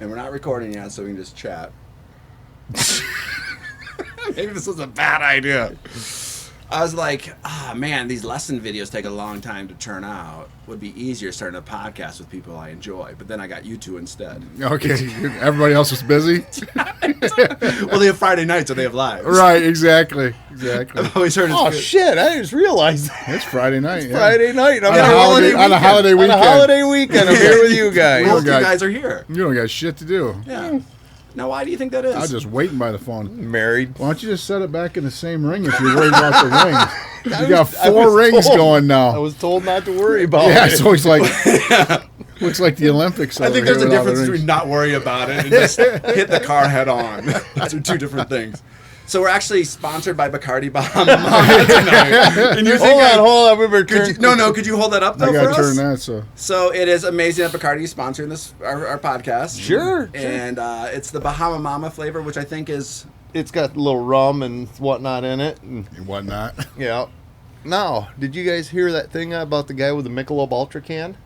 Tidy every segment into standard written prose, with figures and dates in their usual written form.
and we're not recording yet, so we can just chat. Maybe this was a bad idea. I was like, man, these lesson videos take a long time to turn out. Would be easier starting a podcast with people I enjoy. But then I got you two instead. Okay, everybody else was busy. Well, they have Friday nights, so they have lives. Right, exactly. I've always heard Oh, shit, I just realized that. It's Friday night. Yeah. Friday night. On a holiday weekend. On a holiday weekend, I'm here with you guys. Both you guys are here. You don't got shit to do. Yeah. Now, why do you think that is? I was just waiting by the phone. Married. Why don't you just set it back in the same ring if you're worried about the rings? You got 4 rings going now. I was told not to worry about Yeah, it. so it's like looks like the Olympics. I think there's a difference between not worry about it and just hit the car head on. Those are two different things. So we're actually sponsored by Bacardi Bahama Mama tonight. And you're thinking, hold on. Could you hold that up though I for gotta us? turn that. So it is amazing that Bacardi is sponsoring this our podcast. Sure. And it's the Bahama Mama flavor, which I think is It's got a little rum and whatnot in it. And whatnot. yeah. Now, did you guys hear that thing about the guy with the Michelob Ultra can?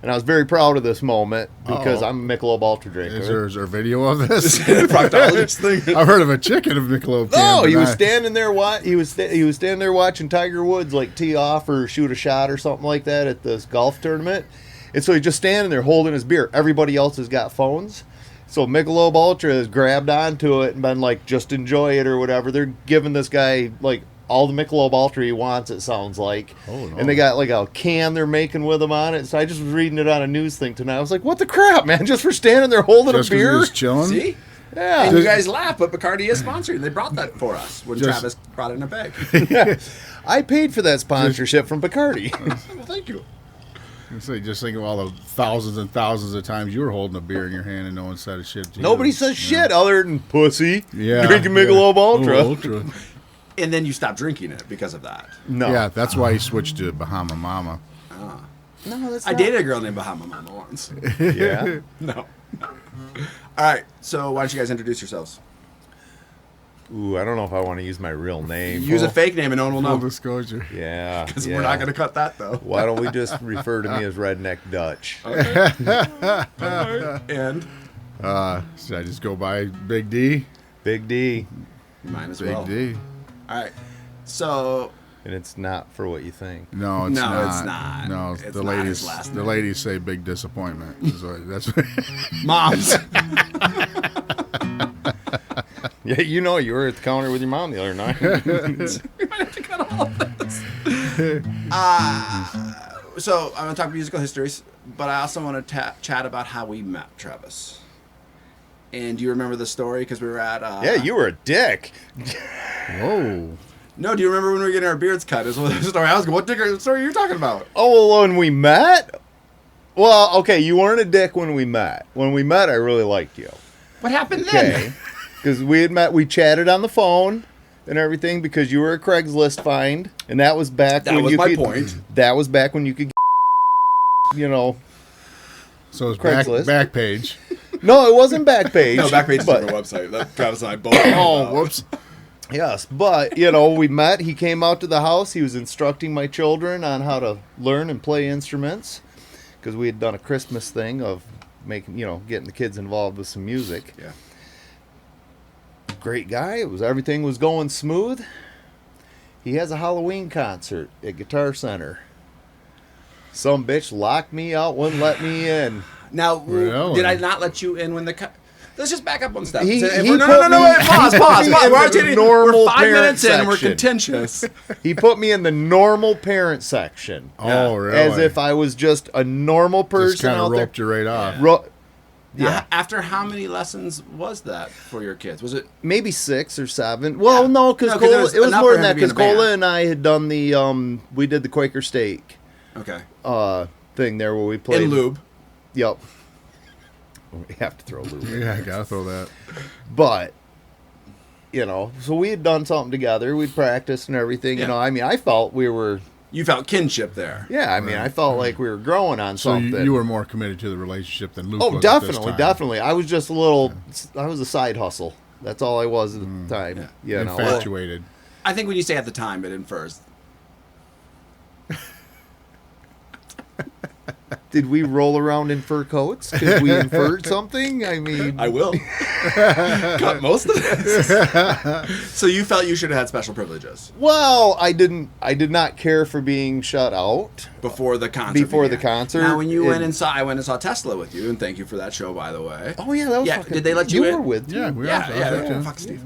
And I was very proud of this moment because I'm a Michelob Ultra drinker. Is there a video of this? proctologist thing. I've heard of a chicken of Michelob can. No, but he was standing there. He was standing there watching Tiger Woods like tee off or shoot a shot or something like that at this golf tournament, and so he's just standing there holding his beer. Everybody else has got phones, so Michelob Ultra has grabbed onto it and been like, "Just enjoy it" or whatever. They're giving this guy like all the Michelob Ultra he wants, it sounds like. Oh, no. And they got like a can they're making with him on it. So I just was reading it on a news thing tonight. I was like, what the crap, man? Just for standing there holding Just a beer? He was chilling? See? Yeah. And you guys laugh, but Bacardi is sponsoring. They brought that for us when Travis brought it in a bag. I paid for that sponsorship from Bacardi. Well, thank you. So just think of all the thousands and thousands of times you were holding a beer in your hand and no one said a shit to you. Nobody says shit other than pussy. Yeah. Drinking Michelob Ultra. Oh, Ultra. And then you stopped drinking it because of that. No. Yeah, that's why he switched to Bahama Mama. No, that's I not. dated a girl named Bahama Mama once. Yeah. No. All right. So why don't you guys introduce yourselves? Ooh, I don't know if I want to use my real name. Use a fake name and no one will Full know. disclosure. Yeah. Because yeah. we're not going to cut that, though. Why don't we just refer to me as Redneck Dutch? And Should I just go by Big D? Big D. mine as Big well. D. All right. So And it's not for what you think. No, it's No, not. it's not. No, It's the not ladies. his last The name. ladies say big disappointment. That's moms. Yeah, you know, you were at the counter with your mom the other night. We might have to cut all of this. So I'm going to talk musical histories, but I also want to chat about how we met Travis. And do you remember the story? Because we were at... Yeah, you were a dick. Whoa. No, do you remember when we were getting our beards cut? Is what the story I was going, what story are you talking about? Oh, well, when we met? Well, okay, you weren't a dick when we met. When we met, I really liked you. What happened Okay. then? Because we had met, we chatted on the phone and everything because you were a Craigslist find. And that was back That when was you my could... point. That was back when you could you know... So it's Craigslist. back page. No, it wasn't Backpage. No, Backpage is but, our website. That Travis and I both. Oh, whoops. Yes, but, you know, we met. He came out to the house. He was instructing my children on how to learn and play instruments because we had done a Christmas thing of making, you know, getting the kids involved with some music. Yeah. Great guy. Everything was going smooth. He has a Halloween concert at Guitar Center. Some bitch locked me out, wouldn't let me in. Now, Really? did I not let you in when the... Let's just back up one step. He No, put no, me- wait, pause. he put me in We're, the already- normal we're 5 parent minutes in and we're section. contentious. He put me in the normal parent section. Oh, really? As if I was just a normal person Just kind out of there. roped you right off. Yeah, After how many lessons was that for your kids? Was it... maybe 6 or 7. Well, Yeah. no, because No, 'cause it was enough more for than him that. to be in Because a band. Cola and I had done the we did the Quaker steak Okay. thing there where we played In lube. Yep. We have to throw lube. in. Yeah, I gotta throw that. But you know, so we had done something together. We'd practiced and everything. Yeah. You know, I mean, I felt we were. You felt kinship there. Yeah, I mean, I felt like we were growing on So something. you were more committed to the relationship than Luke Oh, was definitely, at this time. definitely. I was just a little. I was a side hustle. That's all I was at the time. Yeah. You know. Infatuated. I think when you say at the time, it infers. Did we roll around in fur coats? Did we invert something? I mean, I will. Cut most of this. So you felt you should have had special privileges well, I did not care for being shut out before the concert. before the began. concert. Now, when you went and saw, I went and saw Tesla with you, and thank you for that show, by the way. Oh yeah, that was Yeah, fucking, did they let you you in? were with me. Yeah, we Yeah, are. fuck Steve.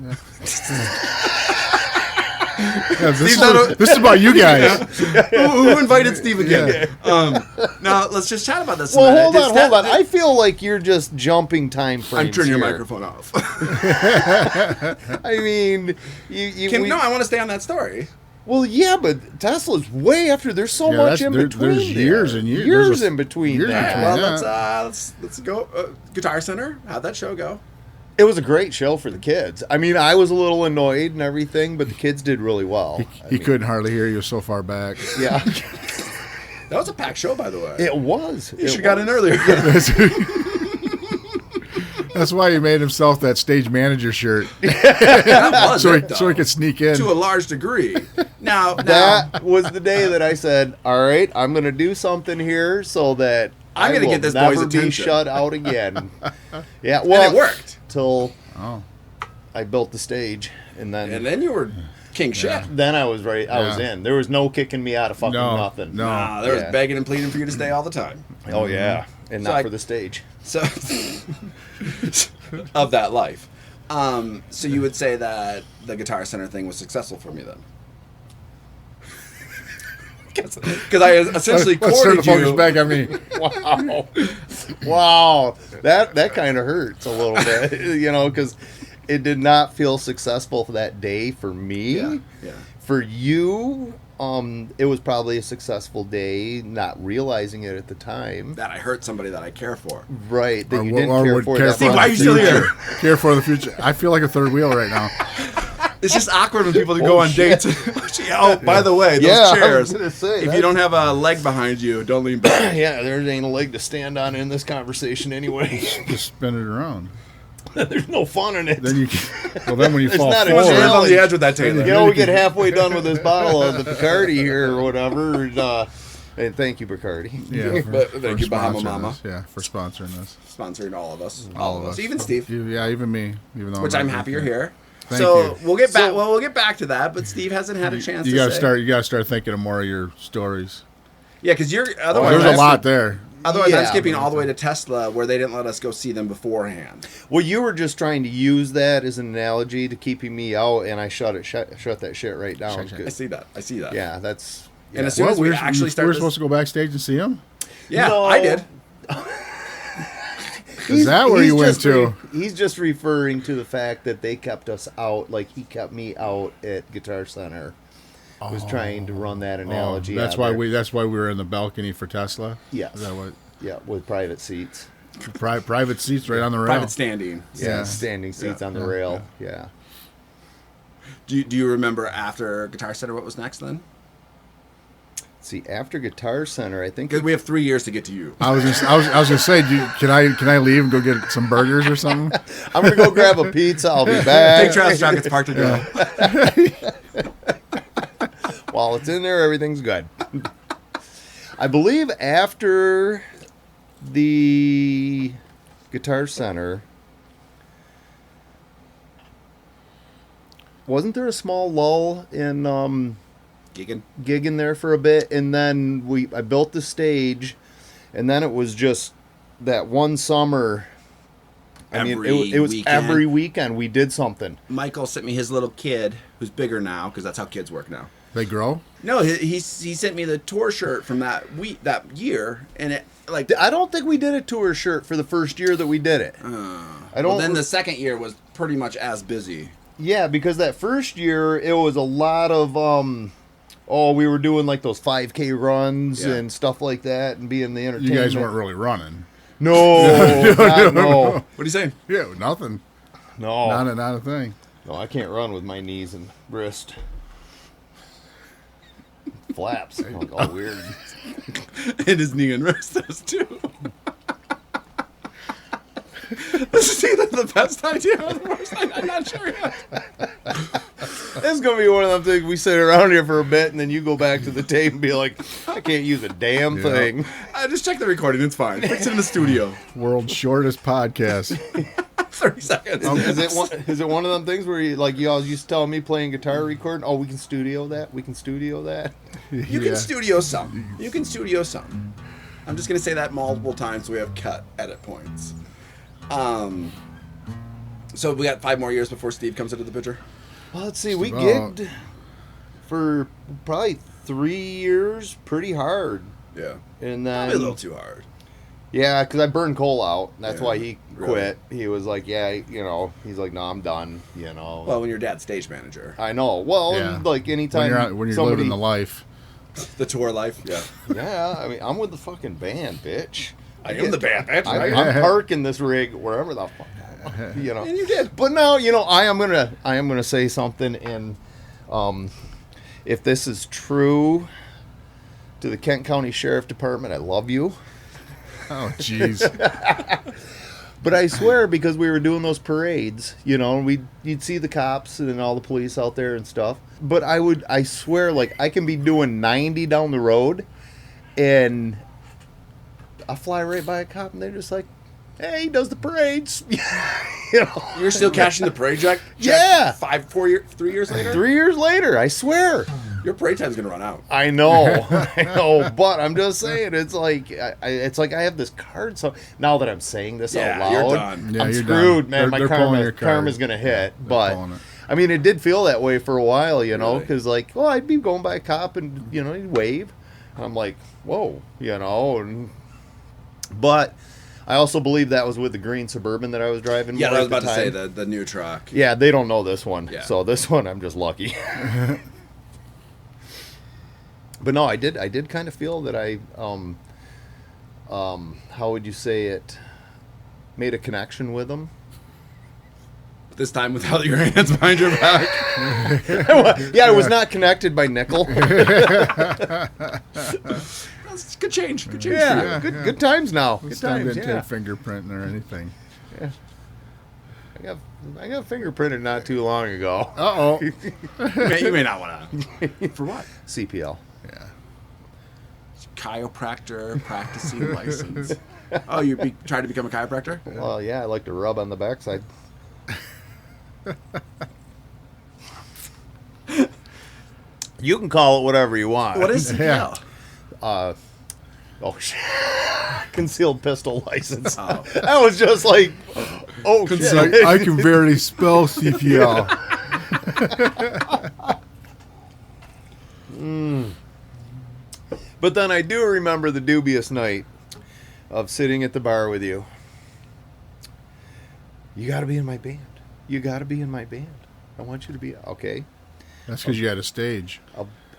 Yeah, this is about you guys. Who invited Steve again? Now let's just chat about this. a Well, minute. hold on. I feel like you're just jumping time frames. I'm turning your here. microphone off. I mean, you No, I want to stay on that story. well, yeah, but Tesla's way after. There's so much in between. There's there. years and years. Years There's in between years that. between Well, that. let's go. Guitar Center. How'd that show go? It was a great show for the kids. I mean, I was a little annoyed and everything, but the kids did really well. He couldn't hardly hear you so far back. Yeah, That was a packed show, by the way. it was. You should have got in earlier. That's why he made himself that stage manager shirt, That was so it, he though, could sneak in. to a large degree. Now, That was the day that I said, "All right, I'm going to do something here so that I'm I gonna will get this never boy's be attention." shut out again." Yeah, well, and it worked. till Oh, I built the stage, and And then you were king shit. then I was right. I was Yeah. in. There was no kicking me out of fucking No, nothing. no. Nah, there was Yeah. begging and pleading for you to stay all the time. Oh yeah, and So not I- for the stage. So, of that life. So you would say that the Guitar Center thing was successful for me then? Because I essentially let's turn the courted focus you. back on me. Wow, wow, that kind of hurts a little bit, because it did not feel successful for that day for me. Yeah. For you, it was probably a successful day, not realizing it at the time. That I hurt somebody that I care for. Right, that Or you wo- didn't or care would for care that for Steve, much. why are you still here? Care for the future. I feel like a third wheel right now. It's just awkward when people go on shit. dates. Oh, by the way, those Yeah, I was chairs. gonna say, If you that's- don't have a leg behind you, don't lean back. Yeah, there ain't a leg to stand on in this conversation anyway. Just spin it around. There's no fun in it. Then you. Well, then when you There's fall not a Hands challenge. on forward, the edge with that Taylor. We get halfway done with this bottle of the Bacardi here or whatever. And thank you, Bacardi. yeah. But thank you, Bahama sponsoring Mama. this. Yeah, for sponsoring this. Sponsoring all of us. All of us. Even Steve. Yeah, even me. Even though Which I'm happy you're here. Thank so you. we'll get back. Well, we'll get back to that. But Steve hasn't had a chance. You to gotta say. start. You gotta start thinking of more of your stories. Yeah, because you're otherwise. There's a I'm lot there. Otherwise, I'm Yeah. skipping all the way to Tesla, where they didn't let us go see them beforehand. Well, you were just trying to use that as an analogy to keeping me out, and I shut that shit right down. Shut. I see that. I see that. Yeah, that's. And yeah. as soon as we we actually were start, supposed to go backstage and see him. yeah, No. I did. Is that where you went to? He's just referring to the fact that they kept us out, like he kept me out at Guitar Center. Was trying to run that analogy. That's out why there. we. That's why we were in the balcony for Tesla. Yes. Is that what? Yeah, with private seats. Private seats right on the rail. Private standing. Yeah, Yeah. standing seats on the Yeah. rail. Yeah. Do you remember after Guitar Center what was next then? See, after Guitar Center, I think Because we have 3 years to get to you. I was gonna say, can I leave and go get some burgers or something? I'm gonna go grab a pizza. I'll be back. Take Travis Truck. It's parked to go. While it's in there, everything's good. I believe after the Guitar Center, wasn't there a small lull in Gigging. gigging there for a bit, and then I built the stage, and then it was just that one summer. I mean, it was weekend. every weekend we did something. Michael sent me his little kid, who's bigger now, because that's how kids work now. They grow. No, he sent me the tour shirt from that year, and it like I don't think we did a tour shirt for the first year that we did it. I don't. well, then the second year was pretty much as busy. Yeah, because that first year it was a lot of we were doing like those 5K runs Yeah. and stuff like that, and being the You entertainment. guys weren't really running. No, no, What are you saying? Yeah, nothing. no, Not a thing. no. I can't run with my knees and wrist flaps. Like, all weird. And his knee and wrist does too. This is either the best idea or the worst idea. I'm not sure yet. is gonna be one of them things we sit around here for a bit, and then you go back to the tape and be like, I can't use a damn thing. Just check the recording. It's fine. Fix it in the studio. World's shortest podcast. 30 seconds. Is it one of them things where you all used to tell me playing guitar recording? Oh, we can studio that. We can studio that. You can studio some. You can studio some. I'm just gonna say that multiple times so we have cut edit points. So we got 5 more years before Steve comes into the picture. Well, let's see. We gigged for probably 3 years, pretty hard, Yeah. and then Probably a little too hard. yeah, because I burned Cole out. That's Yeah, why he really. quit. He was like, yeah, he's like, no, I'm done. Well, when your dad's stage manager, I know. Well, Yeah. and, like anytime When you're somebody, living the life. the tour life. Yeah. yeah, I mean, I'm with the fucking band, bitch. I am the band, bitch. I'm parking this rig wherever the fuck, And you did. But no, I am gonna say something, and if this is true, to the Kent County Sheriff Department, I love you. Oh, jeez. But I swear, because we were doing those parades, you'd see the cops and all the police out there and stuff. But I swear, like, I can be doing 90 down the road, and I fly right by a cop, and they're just like, hey, he does the parades. You're still cashing the parade check? Yeah. 3 years later? 3 years later, I swear. Your parade time's gonna run out. I know, but I'm just saying, it's like I have this card. So now that I'm saying this out loud, you're done. Yeah, I'm you're screwed, done. man. They're pulling your card. Karma's gonna hit. They're But pulling it. I mean, it did feel that way for a while, Really? because like, well, I'd be going by a cop and he'd wave, and I'm like, whoa, but I also believe that was with the green Suburban that I was driving. Yeah, more I was at the about to say time. the new truck. Yeah, they don't know this one. Yeah. So this one, I'm just lucky. But no, I did kind of feel that I, how would you say it, made a connection with them. This time without your hands behind your back. Yeah, I was not connected by nickel. That's good change. Good change Yeah, for you. good times now. Good This time times, didn't yeah. take fingerprinting or anything. Yeah. I got fingerprinted not too long ago. Uh-oh. You may not want to. For what? CPL. Yeah. Chiropractor practicing license. Oh, you tried to become a chiropractor? Well, yeah, I like to rub on the backside. You can call it whatever you want. What is CPL? Shit. Concealed pistol license. Oh. That was just like, It's shit. like, I can barely spell CPL. But then I do remember the dubious night of sitting at the bar with you. You got to be in my band. You got to be in my band. I want you to be okay. That's because you had a stage.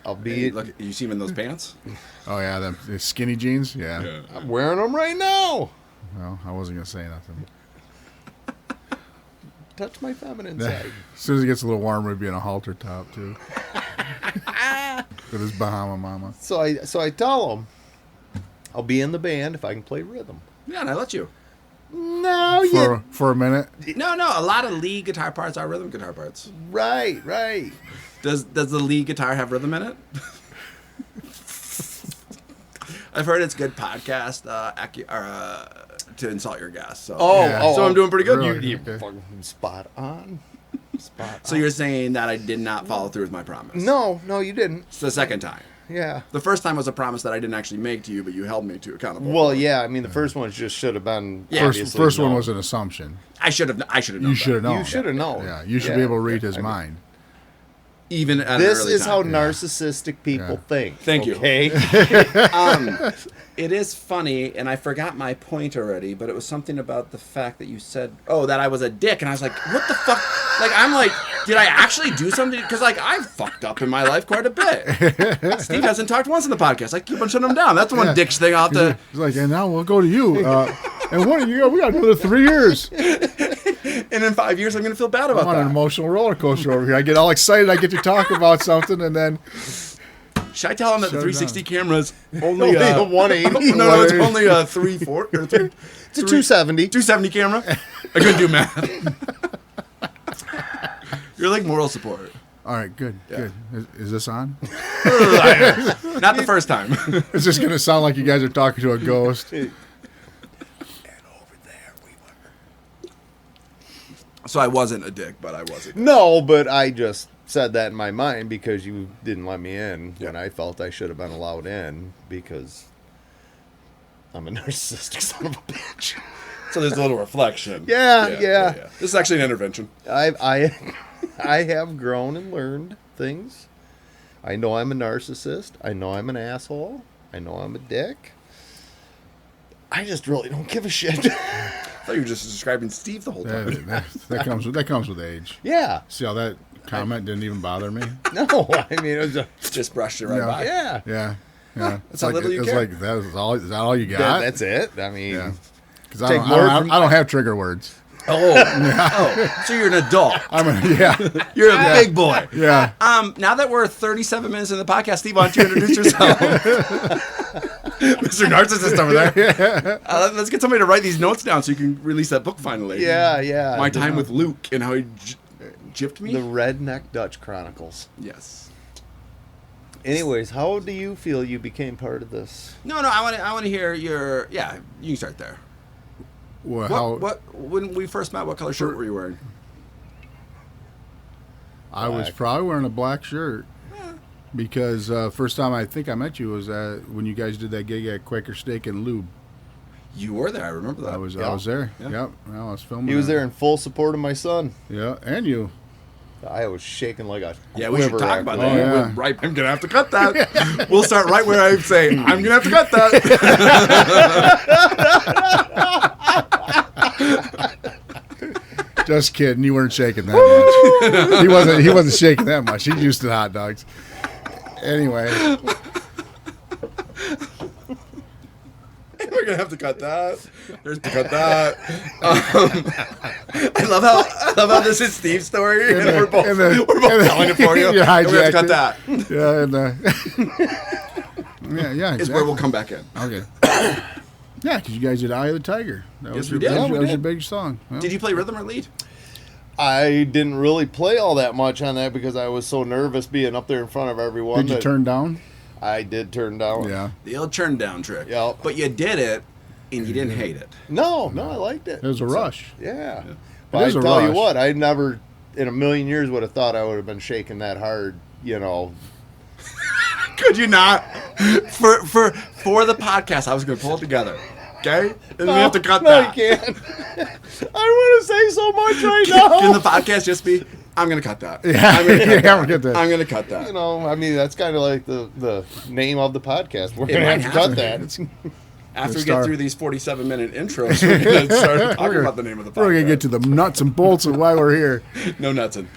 I'll be. Hey, look, you see him in those pants? Oh, yeah, the skinny jeans? Yeah. I'm wearing them right now. Well, I wasn't going to say nothing. Touch my feminine As side. soon as it gets a little warmer, it'd be in a halter top, too. With his Bahama Mama. So I tell them I'll be in the band if I can play rhythm. Yeah, and I let you. No, For a minute. No, a lot of lead guitar parts are rhythm guitar parts. right. Does the lead guitar have rhythm in it? I've heard it's good podcast to insult your guests. So. Oh, So I'm doing pretty good. Really? You Okay. fucking spot on. So you're saying that I did not follow through with my promise? No, you didn't. It's the second time. Yeah. The first time was a promise that I didn't actually make to you, but you held me to accountable. Well, yeah. I mean, the first one just should have been. Yeah. obviously First one known. was an assumption. I should have known. You should have known. You should have known. Yeah, you should be able to read his mind. Even at This an early is how time. narcissistic people Yeah. think. Thank you. Okay. It is funny, and I forgot my point already, but it was something about the fact that you said, that I was a dick, and I was like, what the fuck? Like, I'm like, did I actually do something? Because, like, I've fucked up in my life quite a bit. Steve hasn't talked once in the podcast. I keep on shutting him down. That's one dick thing I'll have to... He's like, and now we'll go to you. And what are you? We got another 3 years. And in 5 years, I'm going to feel bad about I'm on an that. emotional roller coaster over here. I get all excited. I get to talk about something, and then Should I tell him that the Shut it 360 camera's only Only a 180. No, it's only a 340 or 3... It's a 270. 270 camera? I couldn't do math. You're like moral support. All right, good, Yeah. good. Is this on? Not the first time. It's just going to sound like you guys are talking to a ghost. And over there we were. So I wasn't a dick, but I wasn't. No, but I just said that in my mind because you didn't let me in when Yeah. I felt I should have been allowed in because I'm a narcissistic son of a bitch. So there's a little reflection. Yeah. This is actually an intervention. I have grown and learned things. I know I'm a narcissist. I know I'm an asshole. I know I'm a dick. I just really don't give a shit. I thought you were just describing Steve the whole time. That comes with age. Yeah. See how that comment didn't even bother me? No, I mean, it was Just brushed it right No. by. yeah. Yeah. That's how little you care. like is that all you got? That's it. I mean, Yeah. Because Take more from- I don't have trigger words. Oh, so you're an adult. Yeah. You're a big boy. Yeah. Now that we're 37 minutes in the podcast, Steve, why don't you introduce yourself? Mr. Narcissist over there. Let's get somebody to write these notes down so you can release that book finally. yeah. My time with Luke and how he gypped me. The Redneck Dutch Chronicles. Yes. Anyways, how do you feel you became part of this? No, I want to hear your. Yeah, you can start there. Well, When we first met, what color shirt were you wearing? I was probably wearing a black shirt because first time I think I met you was when you guys did that gig at Quaker Steak and Lube. You were there. I remember that. I was Yeah. there. Yeah. Yep. Well, I was filming. He was that. there in full support of my son. Yeah, and you. I was shaking like a Yeah, we should quiver talk after about that. that. Oh, yeah. Right, I'm gonna have to cut that. We'll start right where I say I'm gonna have to cut that. Just kidding. You weren't shaking that much. He wasn't shaking that much. He's used to hot dogs. Anyway, We're gonna have to cut that. There's to cut that. I love how this is Steve's story, and we're both telling it for you. You And we have to cut hijacked that. yeah, and yeah. Is where we'll come back in. Okay. Yeah, because you guys did "Eye of the Tiger." That Yes, was we your, did. That Yeah, was, we that was did. your big song. Well, Did you play rhythm or lead? I didn't really play all that much on that because I was so nervous being up there in front of everyone. Did you that turn down? I did turn down. Yeah. The old turn down trick. Yep. But you did it, and you didn't hate it. No, I liked it. It was a rush. Yeah. It But I is a tell you rush. what, I never in a million years would have thought I would have been shaking that hard, Could you not? For the podcast, I was going to pull it together. Okay? And we have to cut no, that. you can't. I want to say so much right now. Can the podcast just be, I'm going to cut that. Yeah. I'm going to cut Yeah, that. we'll get that. I'm going to cut that. I mean, that's kind of like the name of the podcast. We're It going to might have to have cut to. that. After we Star. get through these 47-minute intros, we're going to start talking about the name of the podcast. We're gonna get to the nuts and bolts of why we're here. No nutsin.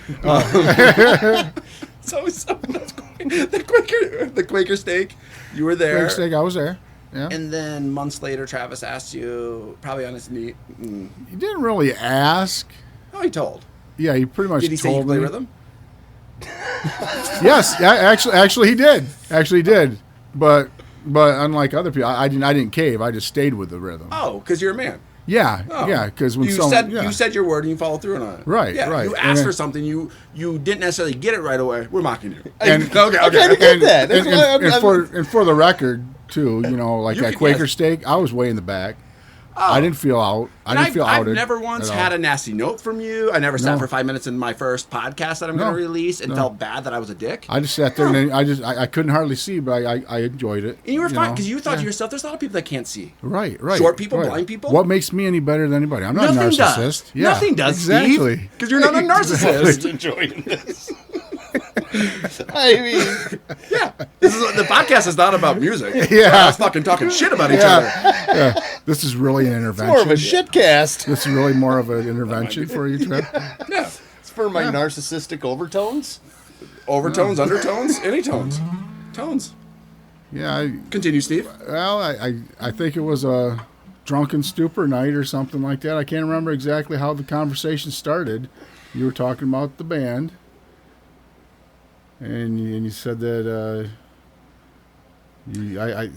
So the Quaker steak, you were there. Quaker Steak, I was there. Yeah. And then months later, Travis asked you, probably on his knee. He didn't really ask. Oh, he told. Yeah, he pretty much Did he say you told play me. rhythm? Yes, actually he did. Actually he did. But unlike other people, I didn't cave. I just stayed with the rhythm. Oh, because you're a man. Yeah, Oh. yeah. Because when you said your word and you followed through on it. Right, Yeah, right. You And asked then- for something, you didn't necessarily get it right away. We're mocking you. And- okay. kinda get that. That's why I'm- And for the record too, like You that can- Quaker yes. Steak, I was way in the back. Oh. I didn't feel out. I didn't feel I've outed. never once at all. had a nasty note from you. I never sat No. for 5 minutes in my first podcast that I'm No. going to release and No. felt bad that I was a dick. I just sat there and I couldn't hardly see, but I enjoyed it. And you were fine know? because you thought Yeah. to yourself, there's a lot of people that can't see. Right. Short people, right. blind people? What makes me any better than anybody? I'm not Nothing a narcissist. does. Yeah, Nothing does, exactly. Because you're not a narcissist. Enjoying this. I mean, Yeah. The podcast is not about music. Yeah. Us fucking talking shit about each Yeah. other. Yeah. This is really an intervention. more of a shitcast. This is really more of an intervention for you, Trev. Yeah. It's for my narcissistic overtones. Overtones, undertones, any tones. Tones. Yeah. Continue, Steve. I think it was a drunken stupor night or something like that. I can't remember exactly how the conversation started. You were talking about the band, and you said that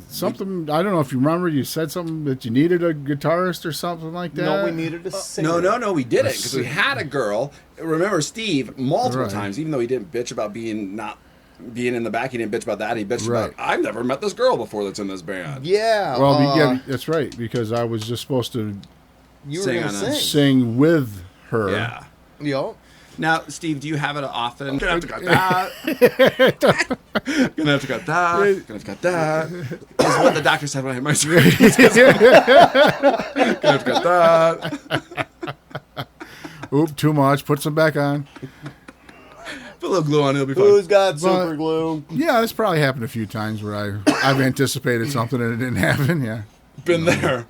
Something, I don't know if you remember, you said something that you needed a guitarist or something like that. No, we needed a singer. No, we didn't, because we had a girl. Remember, Steve, multiple times, even though he didn't bitch about being in the back, he didn't bitch about that. He bitched about, I've never met this girl before that's in this band. Yeah. Well, yeah, that's right, because I was just supposed to sing with her. Yeah. Yep. Now, Steve, do you have it often? Gonna have to cut that. Gonna have to cut that. Gonna have to cut that. Is what the doctor said when I had my surgery. Gonna have to cut that. Oop, too much. Put some back on. Put a little glue on, it'll be fine. Who's got super glue? Yeah, this probably happened a few times where I've anticipated something and it didn't happen. Yeah, been there.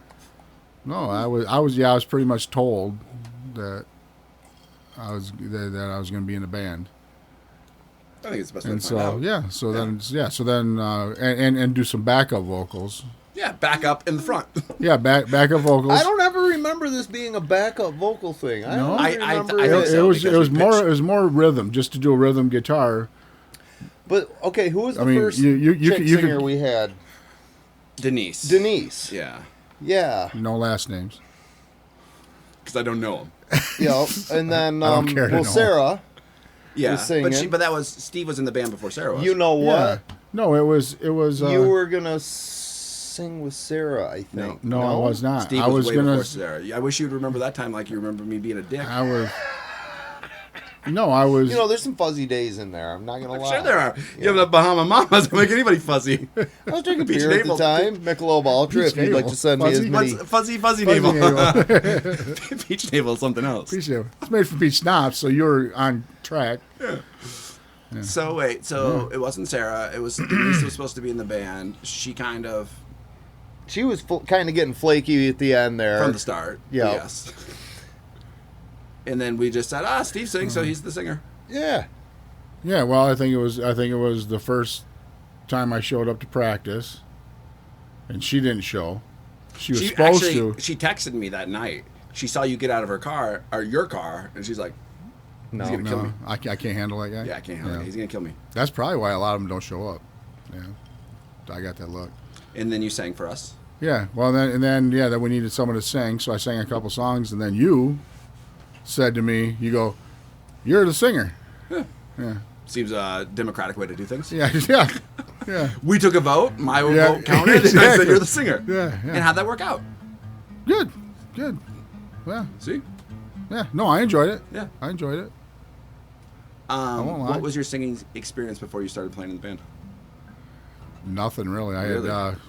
No, I was pretty much told that I was going to be in a band. I think it's the best way and to find out. So then and do some backup vocals. Yeah, back up in the front. Yeah, backup vocals. I don't ever remember this being a backup vocal thing. I don't remember. It was more rhythm, just to do a rhythm guitar. But okay, who was the first singer we had? Denise. Yeah. No last names. Because I don't know them. Yeah, and then Sarah. Yeah, was singing. but that was Steve was in the band before Sarah was. You know what? Yeah. No, it was. You were gonna sing with Sarah, I think. No, I was not. Steve I was way gonna. Before Sarah. I wish you'd remember that time like you remember me being a dick. I was. No, I was. You know, there's some fuzzy days in there. I'm not gonna lie. Sure, there are. You have the Bahama Mamas to make anybody fuzzy. I was drinking beer at the time. Michelob Ultra. If you'd like to send me as many. Fuzzy navel. Peach navel is something else. Peach navel. It's made from peach schnapps, so you're on track. Yeah. So wait, it wasn't Sarah. It was Denise was supposed to be in the band. She was kind of getting flaky at the end there from the start. Yeah. Yes. And then we just said, Steve sings, so he's the singer. Yeah. Yeah. Well, I think it was the first time I showed up to practice, and she didn't show. She was supposed to. She texted me that night. She saw you get out of your car, and she's like, "He's gonna kill me. I can't handle that guy. Yeah, I can't handle it. He's gonna kill me." That's probably why a lot of them don't show up. Yeah, I got that look. And then you sang for us. Yeah. Well, then we needed someone to sing, so I sang a couple songs, and then you said to me, "You go, you're the singer." Yeah. Seems a democratic way to do things. Yeah. We took a vote. My vote counted. Exactly. And I said, "You're the singer." Yeah. And how'd that work out? Good. Yeah. See? Yeah. No, I enjoyed it. Yeah. I enjoyed it. I won't lie. What was your singing experience before you started playing in the band? Nothing really. Really? I had,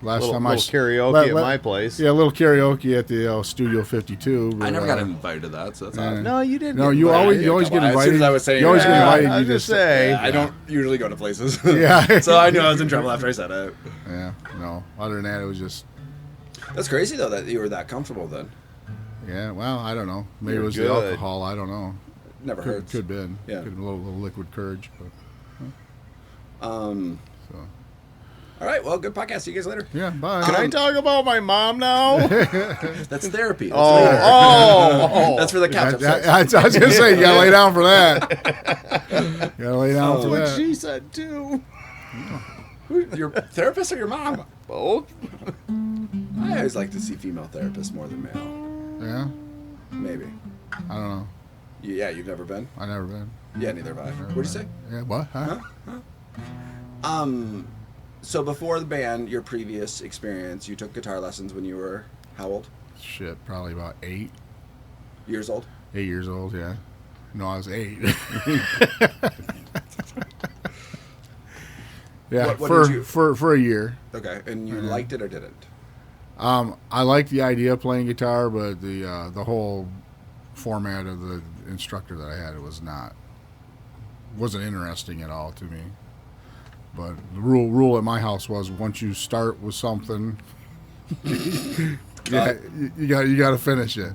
last little time karaoke at my place. Yeah, a little karaoke at the Studio 52. But, I never got invited to that, so that's odd. No, you didn't. No, you always get invited. As soon as I was saying, you always get invited. I was You just say. I don't usually go to places. Yeah. So I knew I was in trouble after I said it. Yeah. No. Other than that, it was just. That's crazy though that you were that comfortable then. Yeah. Well, I don't know. Maybe You're it was good. the alcohol. I don't know. Never heard. Could have been. Yeah. Could have been a little liquid courage, but. So. All right. Well, good podcast. See you guys later. Yeah. Bye. Can I talk about my mom now? That's therapy. That's Oh. That's for the couch. I was going to say, you got to lay down for that. You got to lay down for What that. she said too. Your therapist or your mom? Both. I always like to see female therapists more than male. Yeah. Maybe. I don't know. Yeah, you've never been? I never been. Yeah, neither have I. What'd you say? Yeah. What? Huh? So before the band, your previous experience, you took guitar lessons when you were how old? Shit, probably about 8 Years old? 8 years old. Yeah. No, I was 8. Yeah, What for a year. Okay, and you liked it or didn't? I liked the idea of playing guitar, but the whole format of the instructor that I had wasn't interesting at all to me. But the rule at my house was once you start with something, you got to finish it.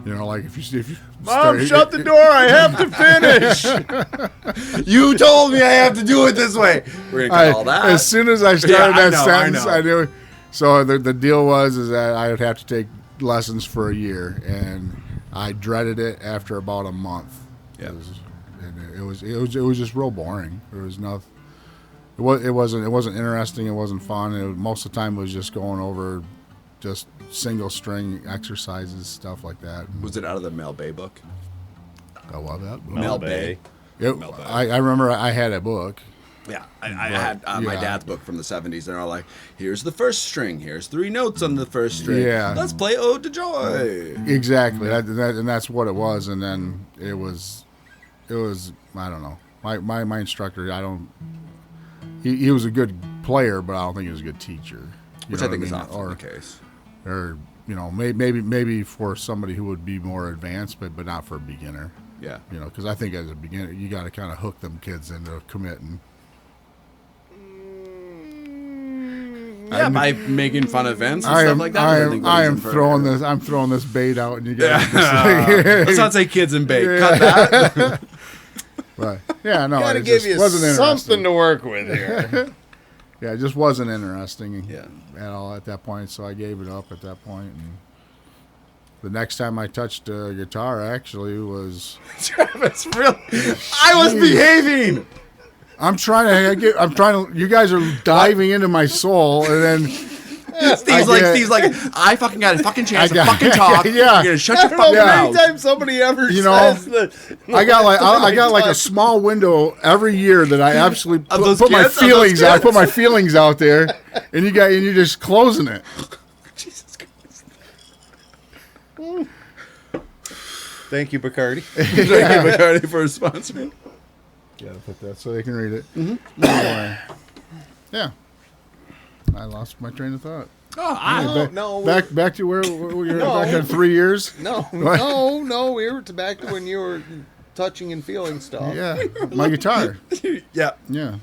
You know, like if you Mom, shut the door. I have to finish. You told me I have to do it this way. We're gonna call that. As soon as I started Yeah, that sentence, I know. I knew. So the deal was that I would have to take lessons for a year, and I dreaded it after about a month. Yeah. It was just real boring. There was It wasn't interesting. It wasn't fun. Most of the time it was just going over just single string exercises, stuff like that. Was it out of the Mel Bay book? Oh, what that? Mel Bay. Mel Bay. I remember I had a book. Yeah, I had my dad's book from the 70s. They're all like, here's the first string. Here's 3 notes on the first string. Yeah. Let's play Ode to Joy. Exactly. And that's what it was. And then it was I don't know. My instructor, he was a good player, but I don't think he was a good teacher. Which I think is often the case. Or, maybe for somebody who would be more advanced, but not for a beginner. Yeah. Because I think as a beginner, you got to kind of hook them kids into committing. Yeah, by making fun events and stuff like that. I'm throwing this bait out, and you guys. Let's not say kids and bait. Cut that. But no, gotta it give just you wasn't something to work with here. Yeah, it just wasn't interesting Yeah. at all at that point. So I gave it up at that point. And the next time I touched a guitar, actually, was Travis. Really, I was behaving. I'm trying to. You guys are diving into my soul, and then Steve's like, I fucking got a fucking chance to fucking talk. Yeah. You're gonna shut your fucking mouth. Anytime somebody ever says that, I got like a small window every year that I absolutely put my feelings out. I put my feelings out there, and you're just closing it. Jesus Christ. Thank you, Bacardi. Thank you, Bacardi, for sponsoring. Gotta put that so they can read it. Mm-hmm. Anyway, yeah. I lost my train of thought. Back to where you're back in 3 years. No. We were back to when you were touching and feeling stuff. Yeah, my guitar. Yeah. No,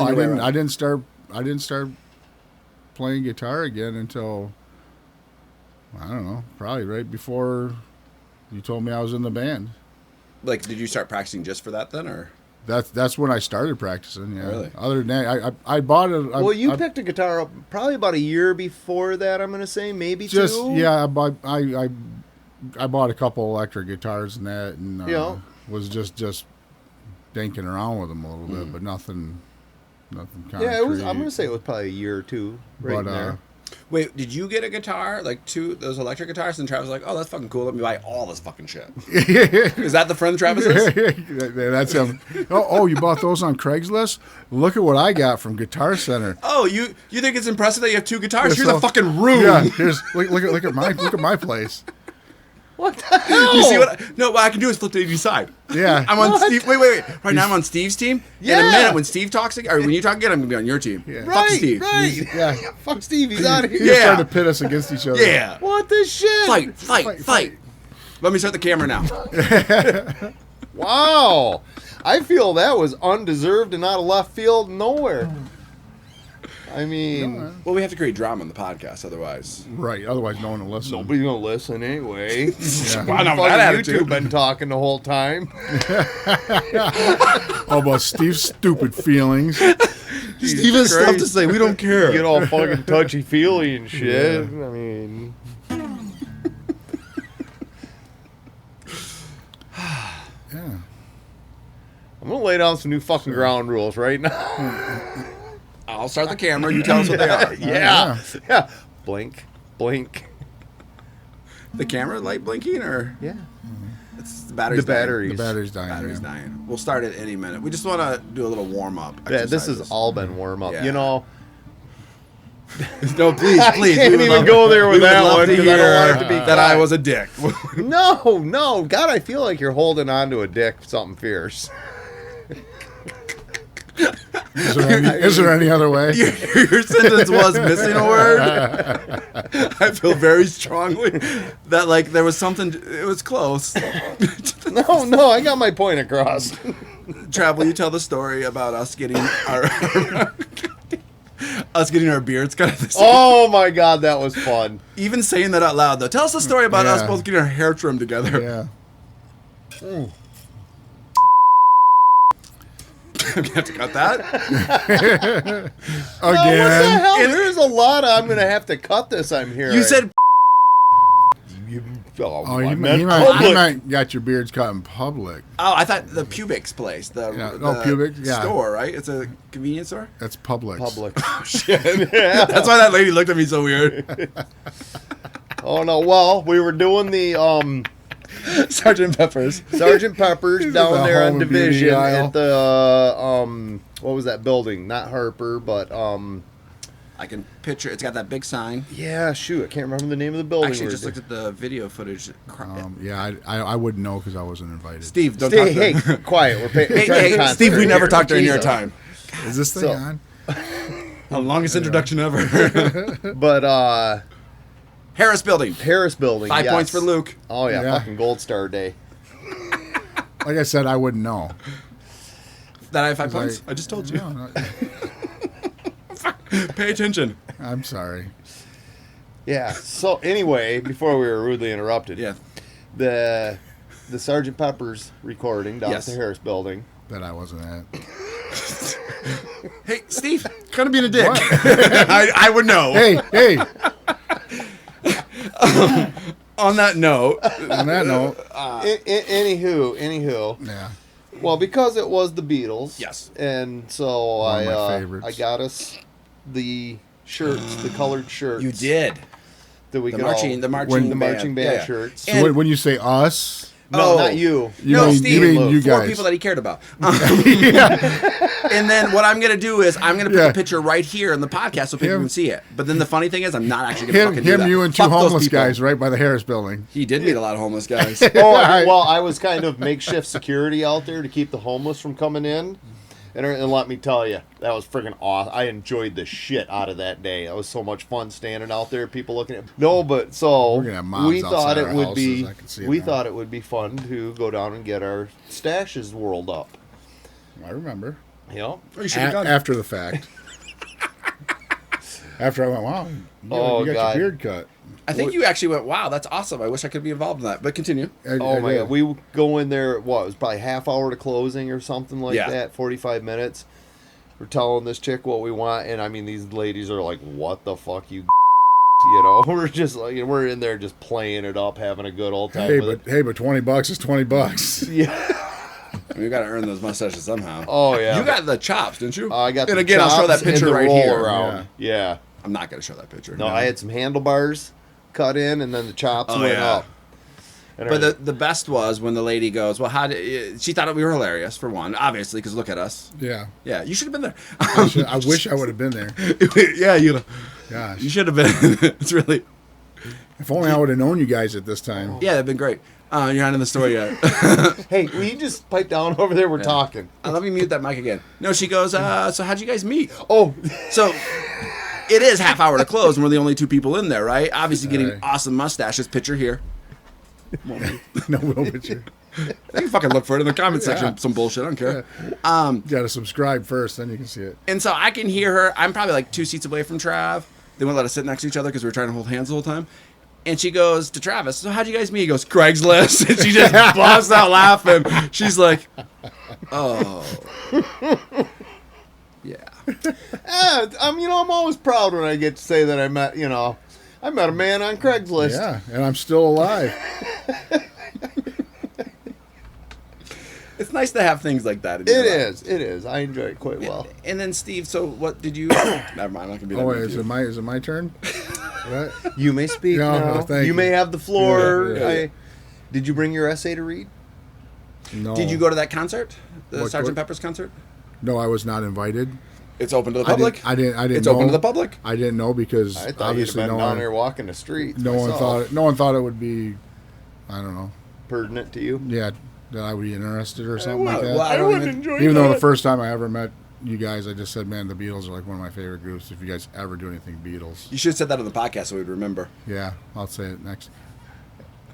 I didn't start playing guitar again until I don't know, probably right before you told me I was in the band. Like, did you start practicing just for that then, or? That's when I started practicing. Yeah. Really? Other than that, I bought it. You picked a guitar up probably about a year before that. I'm going to say maybe just 2. Yeah. I bought a couple electric guitars and that, and was just dinking around with them a little bit, but nothing concrete. Yeah, I'm going to say it was probably a year or 2 right there. Wait, did you get a guitar, like 2 those electric guitars, and Travis was like, oh, that's fucking cool, let me buy all this fucking shit? Is that the friend Travis is? That's him. Oh, you bought those on Craigslist? Look at what I got from Guitar Center. Oh, you think it's impressive that you have 2 guitars? Here's a fucking room. Yeah, look at my place. What the hell? You see what I can do is flip to the side. Yeah. I'm on Steve. Wait. Right now I'm on Steve's team. Yeah. In a minute when Steve talks again, or when you talk again, I'm gonna be on your team. Yeah. Fuck Steve. Right. Yeah. Fuck Steve. He's out of here. He's trying to pit us against each other. Yeah. What the shit? Fight. Let me start the camera now. Wow. I feel that was undeserved and out of left field nowhere. I mean... Well, we have to create drama in the podcast, otherwise. Right, otherwise no one will listen. Nobody's going to listen anyway. Yeah. Wow, no, that attitude. YouTube been talking the whole time. All about Steve's stupid feelings. Steve has stuff to say. We don't care. Get all fucking touchy-feely and shit. Yeah. I mean... Yeah. I'm going to lay down some new fucking ground rules right now. I'll start the camera. You tell us what they are. Yeah. Blink. The camera light blinking, or Yeah. it's the battery's The battery's dying. Battery's yeah. dying. We'll start it any minute. We just want to do a little warm up. Yeah, this has all been warm up. Yeah. You know, No, please. I can't even go there with that one because I don't want it to be that I was a dick. No. God, I feel like you're holding on to a dick, something fierce. Is there any other way? Your sentence was missing a word. I feel very strongly that like there was something. It was close. No, I got my point across. Travel, you tell the story about us getting our beards cut at the same. Oh my God, that was fun. Even saying that out loud, though. Tell us the story about us both getting our hair trimmed together. Yeah. I'm gonna have to cut that. Again. What the hell? There's a lot I'm going to have to cut this, I'm hearing. You said Oh, I he meant might public. got your beards cut in public. Oh, I thought the Pubic's place. The Pubic, yeah. store, right? It's a convenience store? That's Publix. Public. Shit. Yeah. That's why that lady looked at me so weird. Oh no! Well, we were doing the Sergeant Pepper's. Sergeant Pepper's down The there on Home and Beauty Division aisle. at the what was that building? Not Harper, but I can picture. It's got that big sign. yeah. Shoot, I can't remember the name of the building. Actually, we just were looked at the video footage. Yeah, I wouldn't know because I wasn't invited. Steve, don't doing. talk to Hey, quiet. We're trying to Hey, concentrate Steve, we never here. talked during your Jesus. time. Is this thing So- on? The longest introduction ever. But Harris Building. Harris Building. 5 yes. points for Luke. Oh yeah, Yeah. fucking Gold Star Day. Like I said, I wouldn't know. That I have 5 Like, points? I just told you. No, Pay attention. I'm sorry. Yeah. So anyway, before we were rudely interrupted, Yeah. the Sergeant Pepper's recording down Yes. at the Harris Building. That I wasn't at. Hey, Steve, kind of being a dick. What? I would know. Hey. On that note, On that note, Anywho, yeah. well, because it was the Beatles, Yes. and so One of my favorites. I got us the shirts, the colored shirts. you did. That we The could marching all, band. the marching band Yeah, yeah. shirts. So And- when you say us, No, Oh. not you. you No, mean, Steve, you mean you four guys. people that he cared about. And then what I'm going to do is I'm going to put Yeah. the picture right here in the podcast so people Him- can see it. But then the funny thing is I'm not actually going to fucking do him, that. you, and two Fuck those homeless people. guys right by the Harris Building. He did meet a lot of homeless guys. Oh, well, I was kind of makeshift security out there to keep the homeless from coming in. And let me tell you, that was freaking awesome. I enjoyed the shit out of that day. It was so much fun standing out there, people looking at. No, but so We're gonna have mobs we thought outside it our would houses. be. I can see it We now. thought it would be fun to go down and get our stashes whirled up. I remember. You know? Oh, you should have gone. After the fact. After I went, wow, Oh, you got God. your beard cut. I think you actually went, wow, that's awesome. I wish I could be involved in that. But continue. Oh my did. God, we would go in there. What, it was probably half hour to closing or something like Yeah. that. 45 minutes. We're telling this chick what we want, and I mean these ladies are like, "What the fuck, you?" You know, we're just like we're in there just playing it up, having a good old time. Hey, with but $20 is $20. it. Yeah. We've got to earn those mustaches somehow. Oh yeah. You got the chops, didn't you? I got. And the again, I'll show that chops and picture the right roll here. around. Yeah. I'm not going to show that picture. No, I had some handlebars cut in, and then the chops Oh, went yeah. up. And But the best was when the lady goes, well, how did... She thought we were hilarious, for one, obviously, because look at us. Yeah. Yeah, you should have been there. I wish I would have been there. Yeah, you Gosh. should have been. It's really... If only I would have known you guys at this time. Yeah, that'd been great. You're not in the story yet. hey, will you just pipe down over there? We're talking. Let me mute that mic again. No, she goes, so how'd you guys meet? Oh, So... It is half hour to close, and we're the only two people in there, right? Obviously getting Right. awesome mustaches. Picture here. No will picture. You can fucking look for it in the comment section. Yeah. Some bullshit. I don't care. You got to subscribe first, then you can see it. And so I can hear her. I'm probably like 2 seats away from Trav. They wouldn't let us sit next to each other because we were trying to hold hands the whole time. And she goes to Travis, so how'd you guys meet? He goes, Craigslist. And she just busts out laughing. She's like, oh. Yeah. I'm always proud when I get to say that I met a man on Craigslist. Yeah, and I'm still alive. It's nice to have things like that. In It your life. is. I enjoy it quite well. And then, Steve, so what did you... Never mind, I'm not going to be that Oh, mean wait, to you. is it my turn? What? You may speak No, now. thank You you. may have the floor. Yeah. Did you bring your essay to read? No. Did you go to that concert? The What- Sgt. what- Pepper's concert? No, I was not invited. It's open to the public? I didn't It's know. open to the public? I didn't know because I thought you'd have obviously been no down one, there walking the streets. no one myself. thought it would be, I don't know, Pertinent to you? yeah, that I would be interested or something like that. well, I don't even- enjoy Even though the first time I ever met you guys, I just said, man, the Beatles are like one of my favorite groups. If you guys ever do anything Beatles, You should have said that on the podcast so we'd remember. yeah, I'll say it next.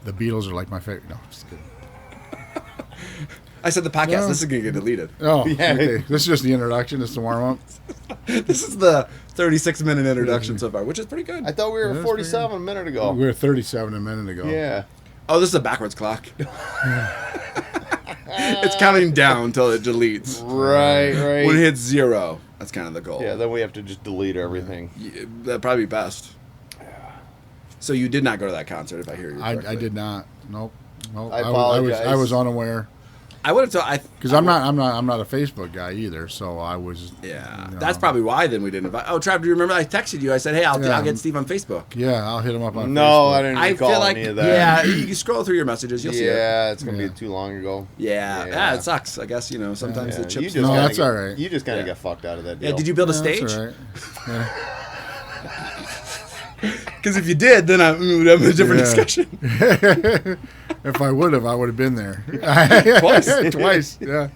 The Beatles are like my favorite. No, just kidding. I said the podcast. No. This is going to get deleted. Oh, Yeah. okay. This is just the introduction. This is the warm up. This is the 36-minute introduction so far, which is pretty good. I thought we were Yeah, at that's 47 a minute ago. We were 37 a minute ago. Yeah. Oh, this is a backwards clock. It's counting down until it deletes. Right. When it hits 0, that's kind of the goal. Yeah, then we have to just delete everything. That'd probably be best. So you did not go to that concert, if I hear you correctly. I did not. Nope. I apologize. I was unaware. I would have thought because I'm not a Facebook guy either, so I was. Yeah, you know. that's probably why then we didn't invite. Oh, Trav, do you remember I texted you? I said, hey, I'll get Steve on Facebook. Yeah, I'll hit him up on Facebook. No, I didn't I recall feel like any of that. yeah, you can scroll through your messages, you'll see it. Yeah, it's gonna be too long ago. Yeah, it sucks. I guess sometimes the You chips. just No, kinda that's get- all right. You just kind of got fucked out of that deal. Yeah, did you build a Yeah, stage? that's all right. Yeah. Because if you did, then we would have a different Yeah. discussion. If I would have been there. Twice. Yeah.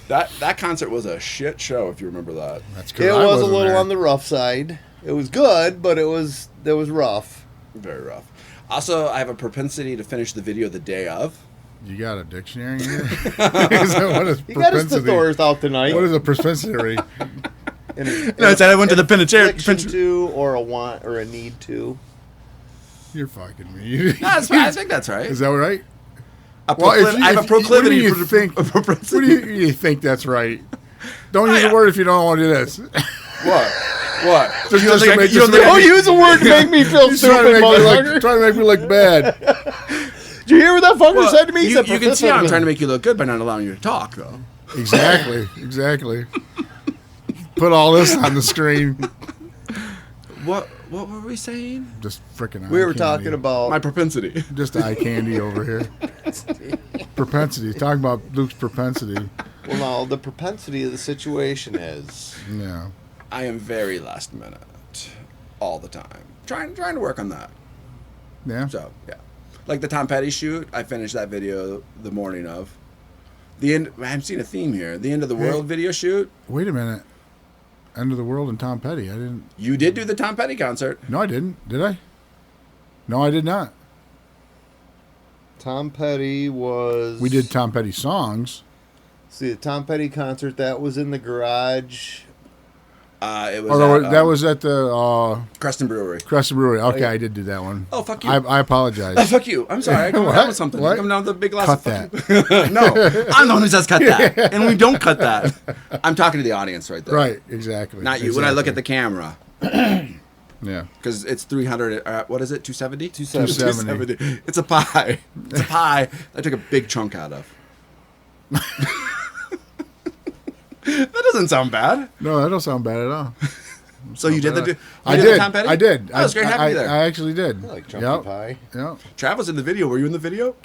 That concert was a shit show, if you remember that. That's good. It was a little on the rough side. It was good, but it was rough. Very rough. Also, I have a propensity to finish the video the day of. You got a dictionary here? What is You got his propensity? thesaurus out tonight. What is a propensity? No, I said I went to the penitentiary. Affliction to, or a want, or a need to. You're fucking me. I think that's right. Is that right? I have a proclivity. What do you think? A propensity. What do you think that's right? Don't use the word if you don't want to do this. What? Just You don't to think I- make you don't this think I Don't can- use a word to make me feel He's trying stupid, to motherfucker. trying to make me look bad. Did you hear what that fucker Well, said to me? He you said can see how I'm propensity. trying to make you look good by not allowing you to talk, though. Exactly. Put all this on the screen. What were we saying? Just freaking. We were talking about My propensity. just eye candy over here. Propensity. Talking about Luke's propensity. Well, no, the propensity of the situation is Yeah. I am very last minute, all the time. Trying to work on that. Yeah. So yeah, like the Tom Petty shoot, I finished that video the morning of. The end. I'm seeing a theme here. The end of the world video shoot. Wait a minute. End of the World and Tom Petty. I didn't. You did do the Tom Petty concert. No, I didn't. Did I? No, I did not. Tom Petty was. We did Tom Petty songs. See, the Tom Petty concert that was in the garage. It was Oh, at, that was at the Creston Brewery. Crescent Brewery. Okay, I did do that one. Oh, fuck you. I apologize. Oh, fuck you. I'm sorry. I come What? down with something. What? I come down with a big glass Cut of fuck you. No, I'm the one who says cut that. And we don't cut that. I'm talking to the audience right there. Right, exactly. Not you. When I look at the camera. Yeah. Because it's 300. What is it? 270? 270. It's a pie. It's a pie I took a big chunk out of. That doesn't sound bad. No, that don't sound bad at all. So you did the I did did. the Tom Petty? I did. Oh, it was great having you there. I actually did. I like chunky Yep. pie. Yep. Trav was in the video. Were you in the video?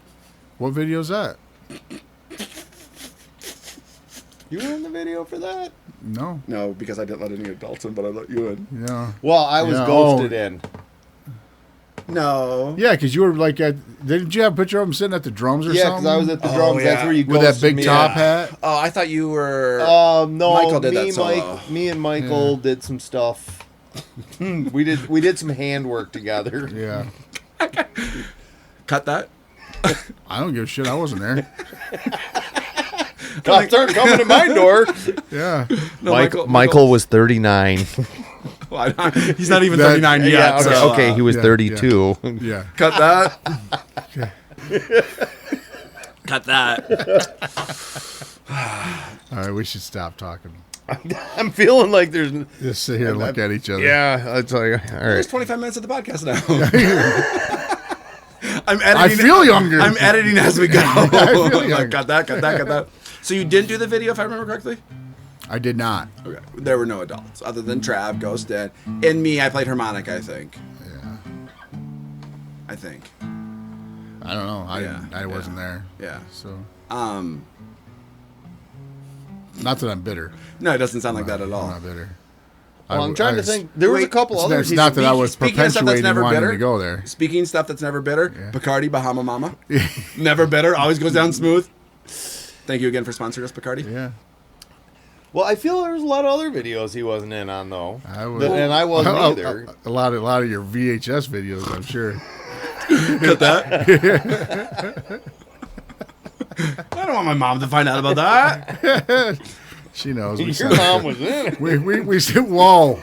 What video is that? You were in the video for that? No. No, because I didn't let any adults in, but I let you in. Yeah. Well, I was Yeah, ghosted in. No. Yeah, because you were like, didn't you have a picture of him sitting at the drums or Yeah, something? because I was at the Oh, drums. That's yeah. where you with that ghosted big me. top Yeah. hat. Oh, I thought you were. No, Michael did me, that solo. me and Michael did some stuff. we did some handwork together. Yeah. Cut that. I don't give a shit. I wasn't there. Cops aren't coming to my door. Yeah. No, Michael was 39. Well, he's not even That- 39 yet. Yeah, okay, so, okay, he was yeah, 32. Yeah. Cut that. Cut that. All right, we should stop talking. I'm feeling like there's. Just sit here and look at each other. Yeah, that's like all There's right. 25 minutes of the podcast now. I'm editing. I feel younger. I'm editing as we go. I feel younger. Cut that. So you didn't do the video, if I remember correctly? I did not. Okay. There were no adults other than Trav, Ghost, and me. I played harmonica, I think. Yeah. I think. I don't know. Yeah, I wasn't there. Yeah. So, Not that I'm bitter. No, it doesn't sound like that at I'm all. not bitter. Well, I'm trying to think. There was a couple It's, others. it's not that I was Speaking of stuff that's perpetuating never wanting bitter. to go there. Speaking stuff that's never bitter, Yeah. Bacardi Bahama Mama. Never bitter, always goes down smooth. Thank you again for sponsoring us, Bacardi. Yeah. Well, I feel there was a lot of other videos he wasn't in on though, I was, and I wasn't either. A lot of your VHS videos, I'm sure. Cut that. I don't want my mom to find out about that. She knows. We Your sent mom it. was in it. We said, whoa.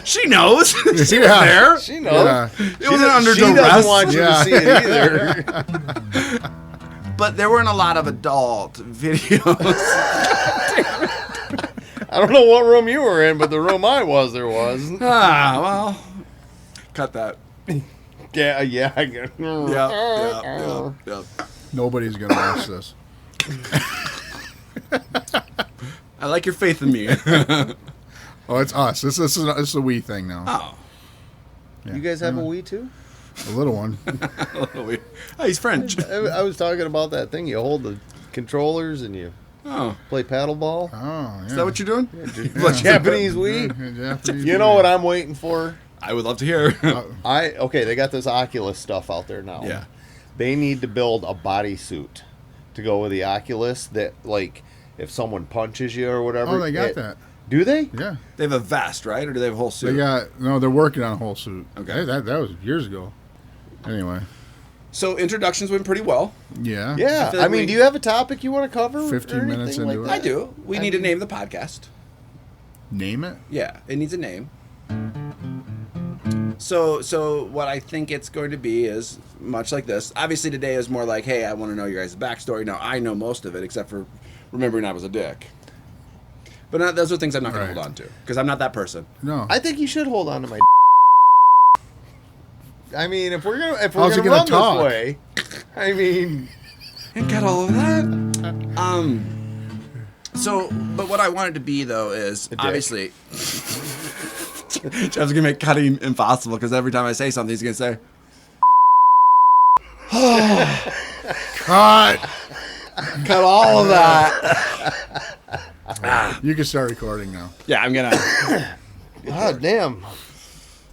She knows. She was Yeah. there. She knows. Yeah. It wasn't under She duress. doesn't want you Yeah. to see it either. But there weren't a lot of adult videos. I don't know what room you were in, but the room I was, there was. Well. Cut that. Yeah. Yeah. Nobody's gonna watch this. I like your faith in me. Oh, it's us. This is a we thing now. Oh. You guys have a Wii too? A little one. Oh, he's French. I was talking about that thing. You hold the controllers and you Oh. play paddleball. Oh, yeah. Is that what you're doing? Japanese Wii. Japanese You know what I'm waiting for? I would love to hear. They got this Oculus stuff out there now. Yeah. They need to build a bodysuit to go with the Oculus that, like, if someone punches you or whatever. Oh, they got that. Do they? Yeah. They have a vest, right? Or do they have a whole suit? They're working on a whole suit. Okay. That was years ago. Anyway. So introductions went pretty well. Yeah. Yeah. I feel like do you have a topic you want to cover? 15 or minutes anything into like it. I do. We need to name the podcast. Name it? Yeah, it needs a name. So what I think it's going to be is much like this. Obviously today is more like, hey, I want to know your guys' backstory. Now I know most of it except for remembering I was a dick. But those are things I'm not going to hold on to because I'm not that person. No. I think you should hold on to my. I mean, if we're gonna How's he run gonna talk? this way, I mean, And got all of that. So, but what I wanted to be though is obviously. Jeff's gonna make cutting impossible because every time I say something, he's gonna say, Cut! "Cut all of that." You can start recording now. Yeah, I'm gonna. God damn.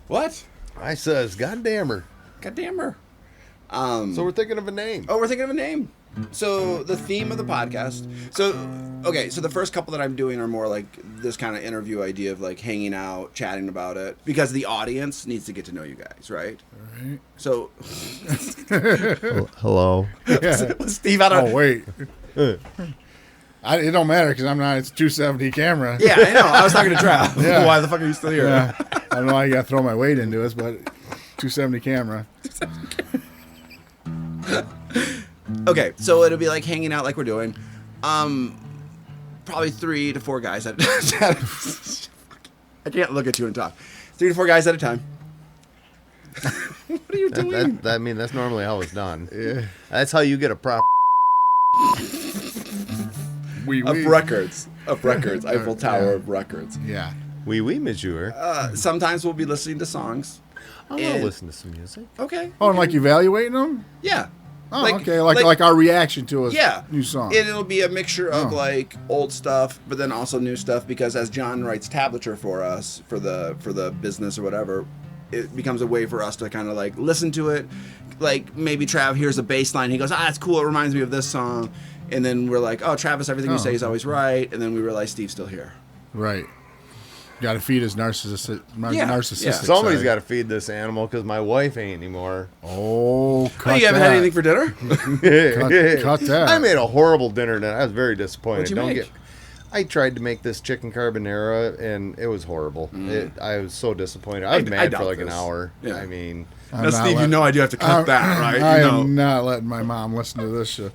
What? I says, God damn her. God damn her. So we're thinking of a name. Oh, we're thinking of a name. So the theme of the podcast. So the first couple that I'm doing are more like this kind of interview idea of like hanging out, chatting about it, because the audience needs to get to know you guys, right? Right. So Hello. Yeah. Steve, I don't. Oh, wait. It don't matter because I'm not. It's 270 camera. Yeah, I know. I was talking to Trav. Yeah. Why the fuck are you still here? Yeah. I don't know why you got to throw my weight into this, but 270 camera. Okay, so it'll be like hanging out like we're doing. Probably 3 to 4 guys at I can't look at you and talk. 3 to 4 guys at a time. What are you doing? I mean, that's normally how it's done. Yeah. That's how you get a prop. Of records. Eiffel Tower of records. Yeah. Oui, monsieur. Sometimes we'll be listening to songs. I want to listen to some music. Okay. Oh, and like evaluating them? Yeah. Oh, okay. Like our reaction to a new song. And it'll be a mixture of like old stuff, but then also new stuff because as John writes tablature for us for the business or whatever, it becomes a way for us to kind of like listen to it. Like maybe Trav hears a bass line, he goes, that's cool, it reminds me of this song. And then we're like, oh, Travis, everything you say is always right. And then we realize Steve's still here. Right. Got to feed his narcissistic. Yeah. Somebody's got to feed this animal because my wife ain't anymore. Oh, cut Oh, you haven't that. had anything for dinner? Cut that. I made a horrible dinner tonight. I was very disappointed. What'd you make? I tried to make this chicken carbonara and it was horrible. I was so disappointed. I was mad doubt for like an this. hour. Yeah. I mean, I'm Now, not Steve, you know I do have to cut that, right? I You know. am not letting my mom listen to this shit.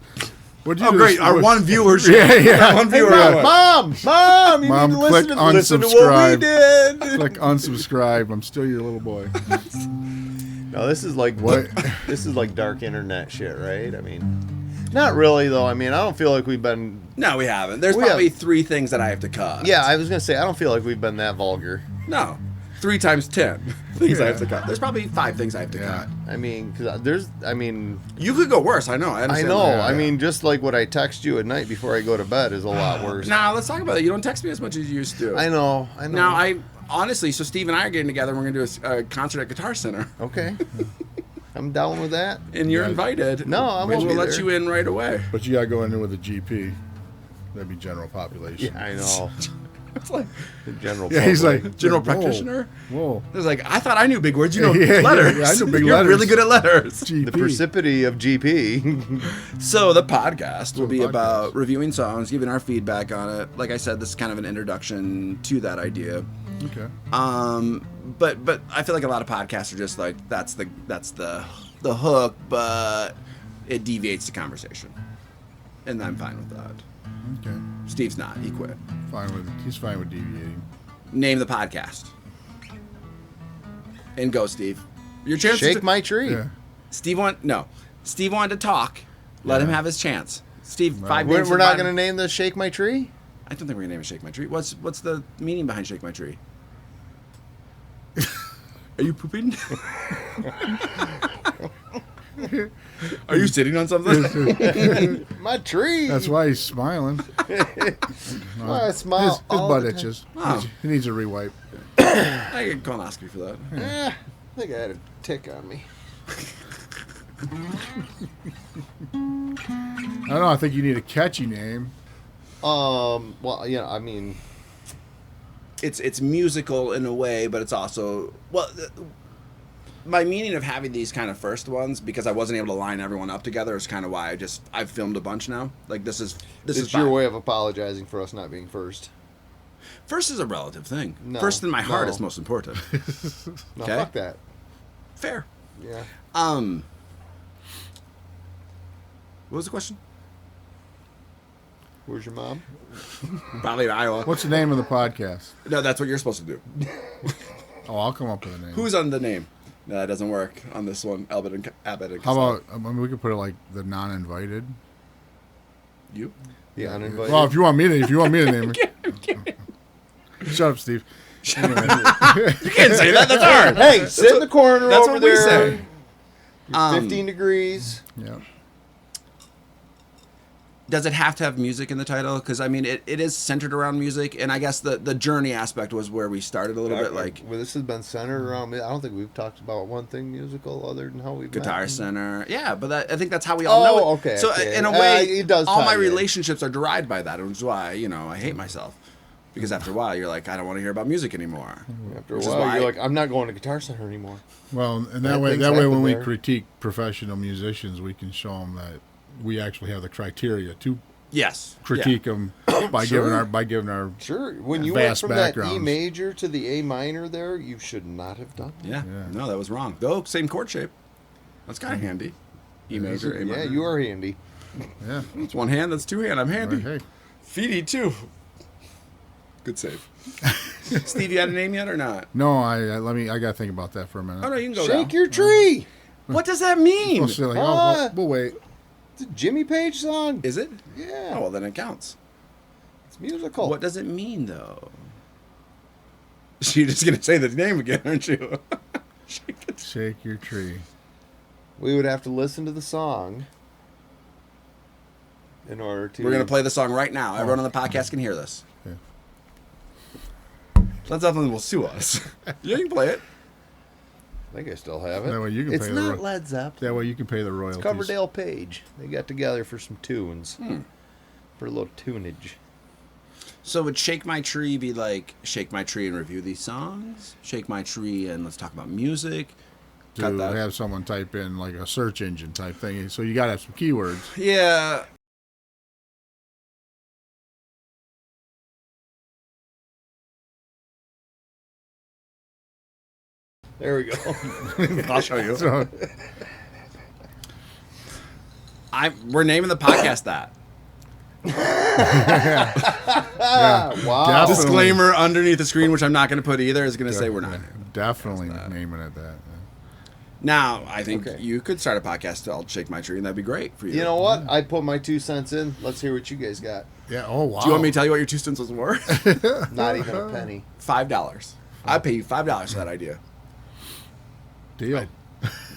What'd you Oh, do? great. Our one viewer. Yeah. One hey, viewer. Mom, you Mom, need to click listen to what we unsubscribe. did. Click unsubscribe. I'm still your little boy. No, this is like What? This is like dark internet shit, right? I mean, not really though. I mean, I don't feel like we've been. No, we haven't. There's We probably have- 3 things that I have to cut. Yeah, I was gonna say I don't feel like we've been that vulgar. No. 3 times 10 things I have to cut. The's probably 5 things I have to Yeah. cut. I mean, You could go worse. I know. I I understand know. that. I mean, just like what I text you at night before I go to bed is a lot worse. Nah, let's talk about it. You don't text me as much as you used to. I know. Now, I honestly, so Steve and I are getting together. And we're going to do a concert at Guitar Center. Okay. I'm down with that. And you're Yeah. invited. No, I won't We'll be let there. you in right away. But you got to go in there with a GP. That'd be general population. Yeah, I know. It's like The general. Yeah, he's public. like general whoa, practitioner. Whoa. It was like, I thought I knew big words. You know Yeah, letters. yeah, I know big You're letters. really good at letters. GP. the precipity of GP. So the podcast will be podcast. about reviewing songs, giving our feedback on it. Like I said, this is kind of an introduction to that idea. Okay. But I feel like a lot of podcasts are just like that's the hook, but it deviates the conversation, and I'm fine with that. Okay. Steve's not; he quit. He's fine with deviating. Name the podcast, and go, Steve. Your chance. Shake my tree. Yeah. Steve wanted to talk. Let him have his chance. Steve, Well, 5 We're, minutes. we're not going to name the Shake My Tree? I don't think we're gonna name it Shake My Tree. What's the meaning behind Shake My Tree? Are you pooping? Are you sitting on something? My tree. That's why he's smiling. Why I smile His all butt the time. itches. Oh. He needs a rewipe. I get colonoscopy for that. I think I had a tick on me. I don't know. I think you need a catchy name. Well, yeah, I mean, It's musical in a way, but it's also my meaning of having these kind of first ones, because I wasn't able to line everyone up together, is kind of why I've filmed a bunch now. Like this is it's fine. your way of apologizing for us not being first. First is a relative thing. No, First in my heart no. is most important. No, Okay. fuck that. Fair. Yeah. What was the question? Where's your mom? Probably in Iowa. What's the name of the podcast? No, that's what you're supposed to do. Oh, I'll come up with a name. Who's on the name? No, that doesn't work on this one. Abbott and How Costello. about, I mean, we could put it like the non-invited. You? The uninvited. Well, if you want me to name it. Shut up, Steve. Anyway. You can't say that. That's hard. Hey, sit in the corner That's over what we there. say. You're 15 degrees. Yeah. Does it have to have music in the title? Because I mean, it is centered around music, and I guess the journey aspect was where we started a little bit, like Well, this has been centered around me. I don't think we've talked about one thing musical other than how we've Guitar met. Center. Yeah, but I think that's how we all know it. Okay. So okay. in a way, it does all tie my in. relationships are derived by that, which is why I hate myself, because after a while you're like, I don't want to hear about music anymore. After a which is while, why- you're like, I'm not going to Guitar Center anymore. Well, and Bad that way things when happen we there. critique professional musicians, we can show them that we actually have the criteria to Yes. critique them by Sure. giving our Sure. When you went vast from that E backgrounds. major to the A minor there, you should not have done that. Yeah. Yeah. No, that was wrong. Though same chord shape. That's kind of handy. E major, A minor. Yeah, you are handy. yeah. It's one hand. That's two hand. I'm handy. Hey, Feedy too. Good save. Steve, you had a name yet or not? no, I gotta think about that for a minute. Oh no, you can go. Shake now. your tree. What does that mean? We'll, see, like, we'll wait. It's a Jimmy Page song. Is it? Yeah. Oh well, then it counts. It's musical. What does it mean though? You're just gonna say the name again, aren't you? Shake your tree. We would have to listen to the song in order to. We're gonna play the song right now. Everyone on the podcast can hear this. Yeah. Led Zeppelin will sue us. Yeah, you can play it. I think I still have it. That way you can it's pay the not ro- Led Zeppelin. That way you can pay the royalties. It's Coverdale Page. They got together for some tunes. For a little tunage. So would Shake My Tree be like Shake My Tree and review these songs? Shake My Tree and let's talk about music? To Cut that. have someone type in like a search engine type thing. So you gotta have some keywords. Yeah. There we go. I'll show you. So, We're naming the podcast that. yeah, Wow. Definitely. Disclaimer underneath the screen, which I'm not going to put either, is going to say we're not. Definitely naming it that. Now, I think Okay. you could start a podcast called Shake My Tree, and that'd be great for you. You know what? I put my 2 cents in. Let's hear what you guys got. Yeah. Oh wow. Do you want me to tell you what your 2 cents was worth? Not even a penny. $5. I'd pay you $5 for that idea. Deal.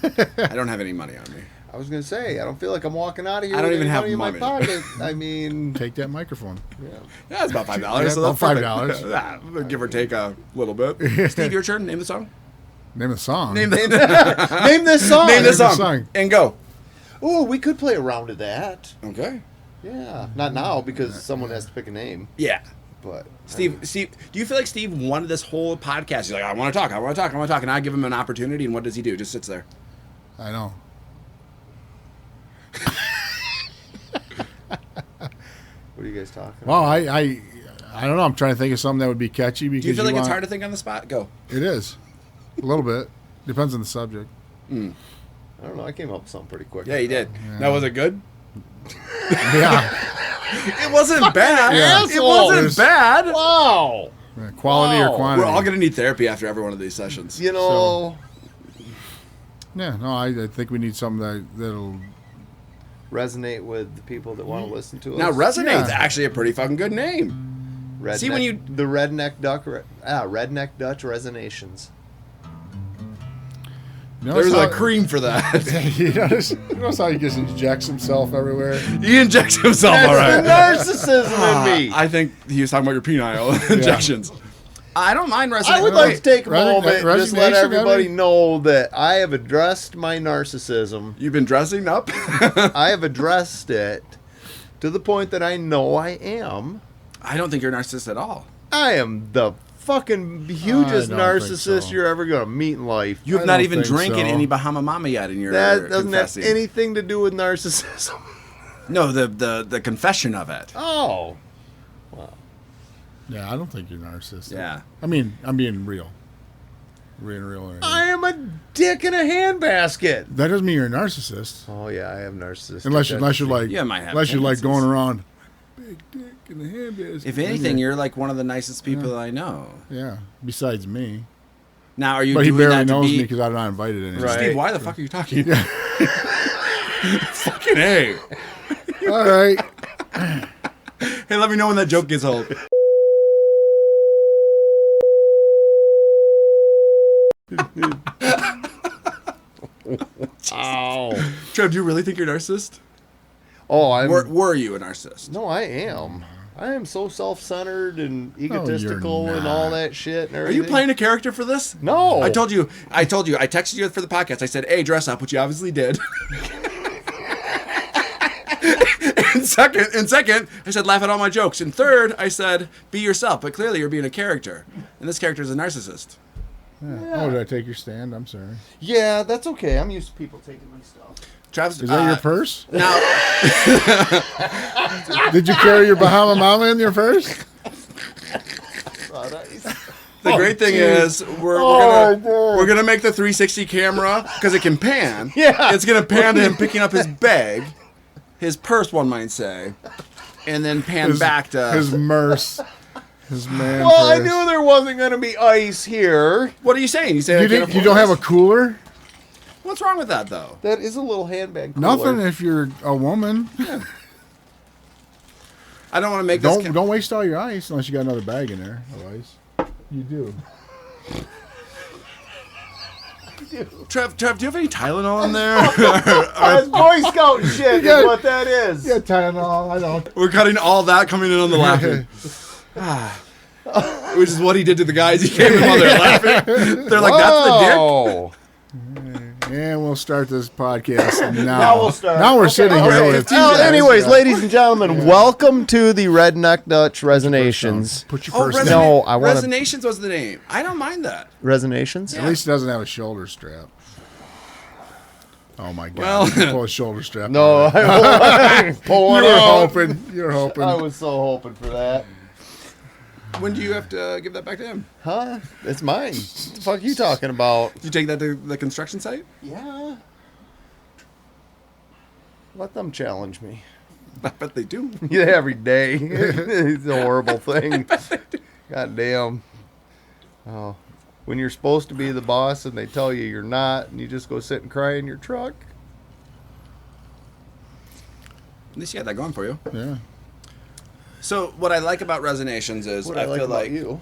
I don't have any money on me. I was going to say, I don't feel like I'm walking out of here I don't with even any have money in my money. pocket. I mean, Take that microphone. yeah. Yeah, it's about $5. Yeah, So about that's $5. perfect. Yeah, give or take a little bit. Steve, your turn. Name the song. Name of the song. Name the Name this song. Name the the song. song. And go. Ooh, we could play a round of that. Okay. Yeah. Not now because someone has to pick a name. Yeah. But Steve, do you feel like Steve wanted this whole podcast? He's like, I want to talk, and I give him an opportunity, and what does he do? Just sits there. I know. what are you guys talking Well, about? I don't know. I'm trying to think of something that would be catchy because Do you feel like it's want- hard to think on the spot? Go. It is. A little bit. Depends on the subject. I don't know. I came up with something pretty quick. Yeah, you did. Now, was it good? Yeah. It wasn't bad. Yeah. It wasn't bad. Wow. Quality Wow. or quantity. We're all going to need therapy after every one of these sessions. You know, Yeah, no, I think we need something that'll. Resonate with the people that want to listen to us. Now, Resonate's Yeah. actually a pretty fucking good name. See, when you- the Redneck Dutch Resonations. There's a cream for that. you notice how he just injects himself everywhere? He injects himself, all right. That's the narcissism in me. I think he was talking about your penile injections. I don't mind Resonate. I would like to take a moment and just let Resignation, everybody I mean- know that I have addressed my narcissism. You've been dressing up? I have addressed it to the point that I know I am. I don't think you're a narcissist at all. I am the fucking hugest I don't think narcissist so. you're ever going to meet in life. You have I not don't even think drinking so. any Bahama Mama yet in your That doesn't confessing. have anything to do with narcissism. No, the confession of it. Oh. Yeah, I don't think you're narcissistic. Yeah. I mean, I'm being real. Being real. I am a dick in a handbasket. That doesn't mean you're a narcissist. Oh, yeah, I have narcissistic. Unless you're like, Yeah, might have unless you're like tendencies. going around, big dick in the handbasket. If anything, you're like one of the nicest people I know. Yeah, besides me. Now, are you But he doing barely that to knows be... me because I'm not invited anywhere. Right. Steve, why the fuck are you talking? Fucking A. All right. Hey, let me know when that joke gets old. Ow. Trev, do you really think you're a narcissist? Oh, I'm... Were you a narcissist? No, I am. I am so self-centered and egotistical you're and all not. that shit and Are everything. you playing a character for this? No. I told you. I texted you for the podcast. I said, "Hey, dress up," which you obviously did. And second, I said, laugh at all my jokes. And third, I said, be yourself. But clearly, you're being a character, and this character is a narcissist. Yeah. Oh, did I take your stand? I'm sorry. Yeah, that's okay. I'm used to people taking my stuff. Travis, Is that your purse? Now, Did you carry your Bahama Mama in your purse? the great thing is, Oh, we're gonna make the 360 camera because it can pan. Yeah. It's gonna pan to him picking up his bag, his purse, one might say, and then pan back to his merce. His man Well, I purse. knew there wasn't going to be ice here. What are you saying? You say You don't have a cooler? What's wrong with that though? That is a little handbag cooler. Nothing if you're a woman. I don't want to make this. Don't waste all your ice unless you got another bag in there of ice. You do. Trev, do you have any Tylenol in there? That's Boy Scout shit is what that is. Yeah, Tylenol. I don't. We're cutting all that coming in on the laughing. Which is what he did to the guys. He came in while they're laughing. They're like, that's the dick. Oh. And we'll start this podcast now. Now we'll start. Now we're sitting all here right, with 15 Well, Yeah, anyways, yeah. ladies and gentlemen, welcome to the Redneck Dutch Resonations. Put your Oh, first Reson- No, I wanna- Resonations was the name. I don't mind that. Resonations? At least it doesn't have a shoulder strap. Oh my God! Well- You can pull a shoulder strap. No, out. I'm pulling You're it out. hoping. You're hoping. I was so hoping for that. When do you have to give that back to him? Huh? It's mine. What the fuck are you talking about? Did you take that to the construction site? Yeah. Let them challenge me. I bet they do. Yeah, every day. It's a horrible thing. God damn. Oh. When you're supposed to be the boss and they tell you you're not and you just go sit and cry in your truck. At least you got that going for you. Yeah. So what I like about Resonations is What I I like feel about like you.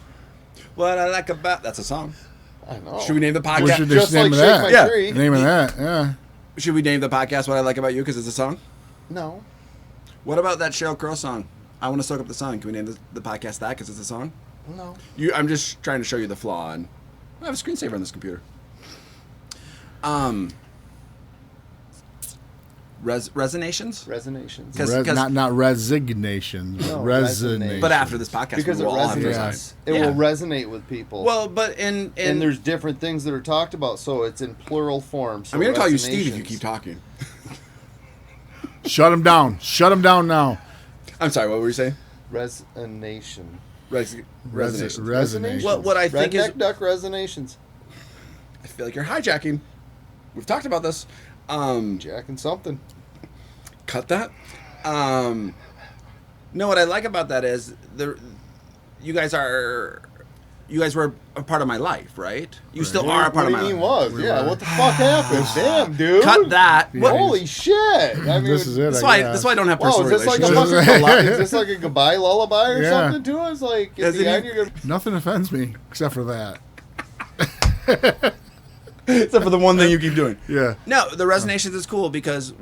what I like about that's a song. I know. Should we name the We podcast? should Just just name like of Shake that. My Yeah. Tree. Name of that. Yeah. Should we name the podcast "What I Like About You" because it's a song? No. What about that Sheryl Crow song? I want to soak up the sun. Can we name the podcast that because it's a song? No. I'm just trying to show you the flaw, and I have a screensaver on this computer. Resonations? Resonations. 'Cause- Not resignation. No, resonation. But after this podcast, Because we it will all have to resonates. resign. It Yeah. will resonate with people. Well, but in and there's different things that are talked about, so it's in plural form. So I'm going to call you Steve if you resonations. keep talking. Shut him down. Shut him down now. I'm sorry, what were you saying? Resonation. Resonations. Resonation. What I think is, Redneck Duck Resonations. I feel like you're hijacking. We've talked about this. Jacking something. Cut that. No, what I like about that is you guys are you guys were a part of my life, right? You still What- are a part what of do my you mean life. was? Yeah, what the fuck happened? Damn, dude. Cut that. Yeah. Holy shit. I mean, This is it. That's I why. guess. That's why I don't have Wow, personal is this like a relationships. fucking is this like a goodbye lullaby or Yeah. something to us? Like at Doesn't the end, he- you're gonna. Nothing offends me except for that. Except for the one thing you keep doing. Yeah. No, the Resonations is cool because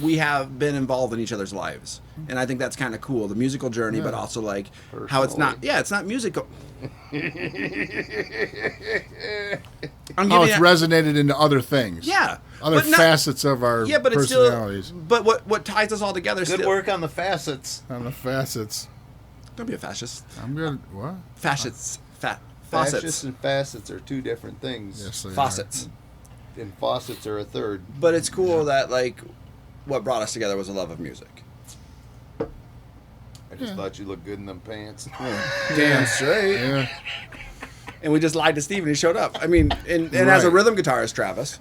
we have been involved in each other's lives, and I think that's kind of cool. The musical journey, but also like how it's not. Yeah, it's not musical. I'm Oh, giving it's it- resonated into other things. Yeah, Other but not- facets of our Yeah, but it's still. personalities. But what ties us all together? Good still, work on the facets. On the facets. Don't be a fascist. I'm good. What? Fascists. Fascists Faucets. and facets are two different things. Yes, they are. Faucets. And faucets are a third. But it's cool that like what brought us together was a love of music. I just thought you looked good in them pants. Damn straight. Yeah. And we just lied to Steve and he showed up. I mean, and as a Right. rhythm guitarist, Travis.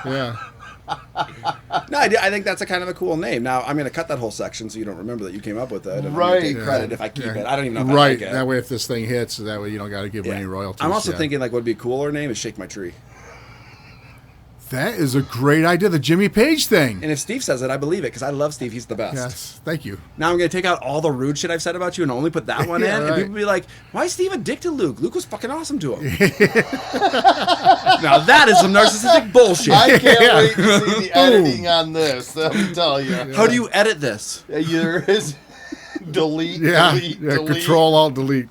Yeah. No, I think that's a kind of a cool name. Now I'm going to cut that whole section so you don't remember that you came up with it. And I'm gonna Right. take credit if I keep it. I don't even know if I Right. like it. That way, if this thing hits, that way you don't got to give Yeah. any royalties. I'm also yet. thinking like what would be a cooler name is Shake My Tree. That is a great idea. The Jimmy Page thing. And if Steve says it, I believe it because I love Steve. He's the best. Yes. Thank you. Now I'm going to take out all the rude shit I've said about you and only put that one Yeah, in. right. And people be like, why is Steve a dick to Luke? Luke was fucking awesome to him. Now that is some narcissistic bullshit. I can't wait to see the editing on this. Let me tell you. How do you edit this? There is delete, Yeah. delete, Yeah. delete. Control Alt Delete.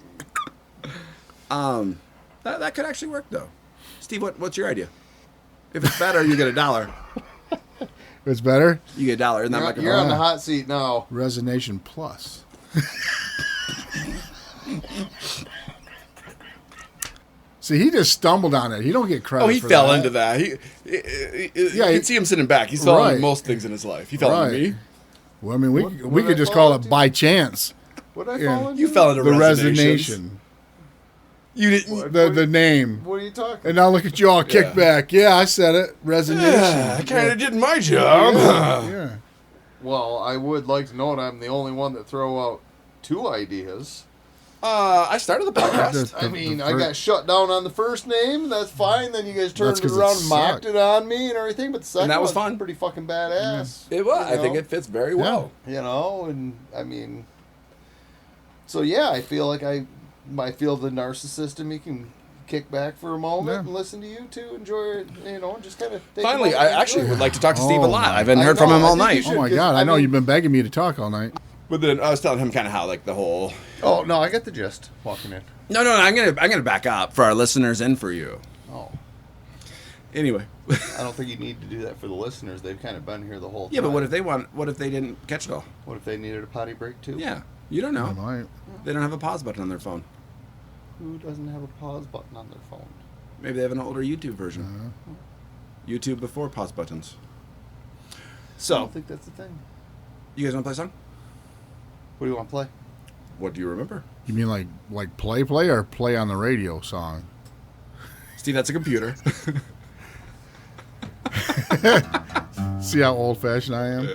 That could actually work though. Steve, what's your idea? If it's better, you get $1. It's better. You get $1. Isn't that like You're on the hot seat now. Resonation Plus. See, he just stumbled on it. He don't get credit. Oh, he for fell that. into that. You he- can see him sitting back. He's fallen Right. into most things in his life. He fell Right. into me. Well, I mean, we What could I just fall call it into? by chance. What did I Yeah. fall into? You fell into The Resonations. resonation. You didn't. The name. What are you talking And now look at you all kick Yeah. back. Yeah, I said it. Resonation. I kind of did my job. Yeah. Well, I would like to know that I'm the only one that throw out two ideas. I started the podcast. I mean, I got shut down on the first name. That's fine. Then you guys turned That's it 'cause it around and mocked sucked. it on me and everything. But the second that was one's fun. pretty fucking badass. It was. You I think know? it fits very well. You know, and I mean, so yeah, I feel like I feel the narcissist in me can kick back for a moment Yeah. and listen to you two, enjoy it, you know, and just kind of. Finally, I actually would like to talk to Steve a Oh, lot. my- I haven't I heard from know, him I all think you night. should. Oh my Because, God! I I know mean- you've been begging me to talk all night. But then I was telling him kind of how like the whole. Oh no, I got the gist. Walking in. No. I'm gonna back up for our listeners and for you. Oh, Anyway. I don't think you need to do that for the listeners. They've kind of been here the whole time. Yeah, but what if they want? What if they didn't catch it all? What if they needed a potty break too? Yeah, you don't know. I might. They don't have a pause button on their phone. Who doesn't have a pause button on their phone? Maybe they have an older YouTube version. YouTube before pause buttons. I So, don't think that's the thing. you guys want to play a song? What do you want to play? What do you remember? You mean like play or play on the radio song? Steve, that's a computer. See how old fashioned I am.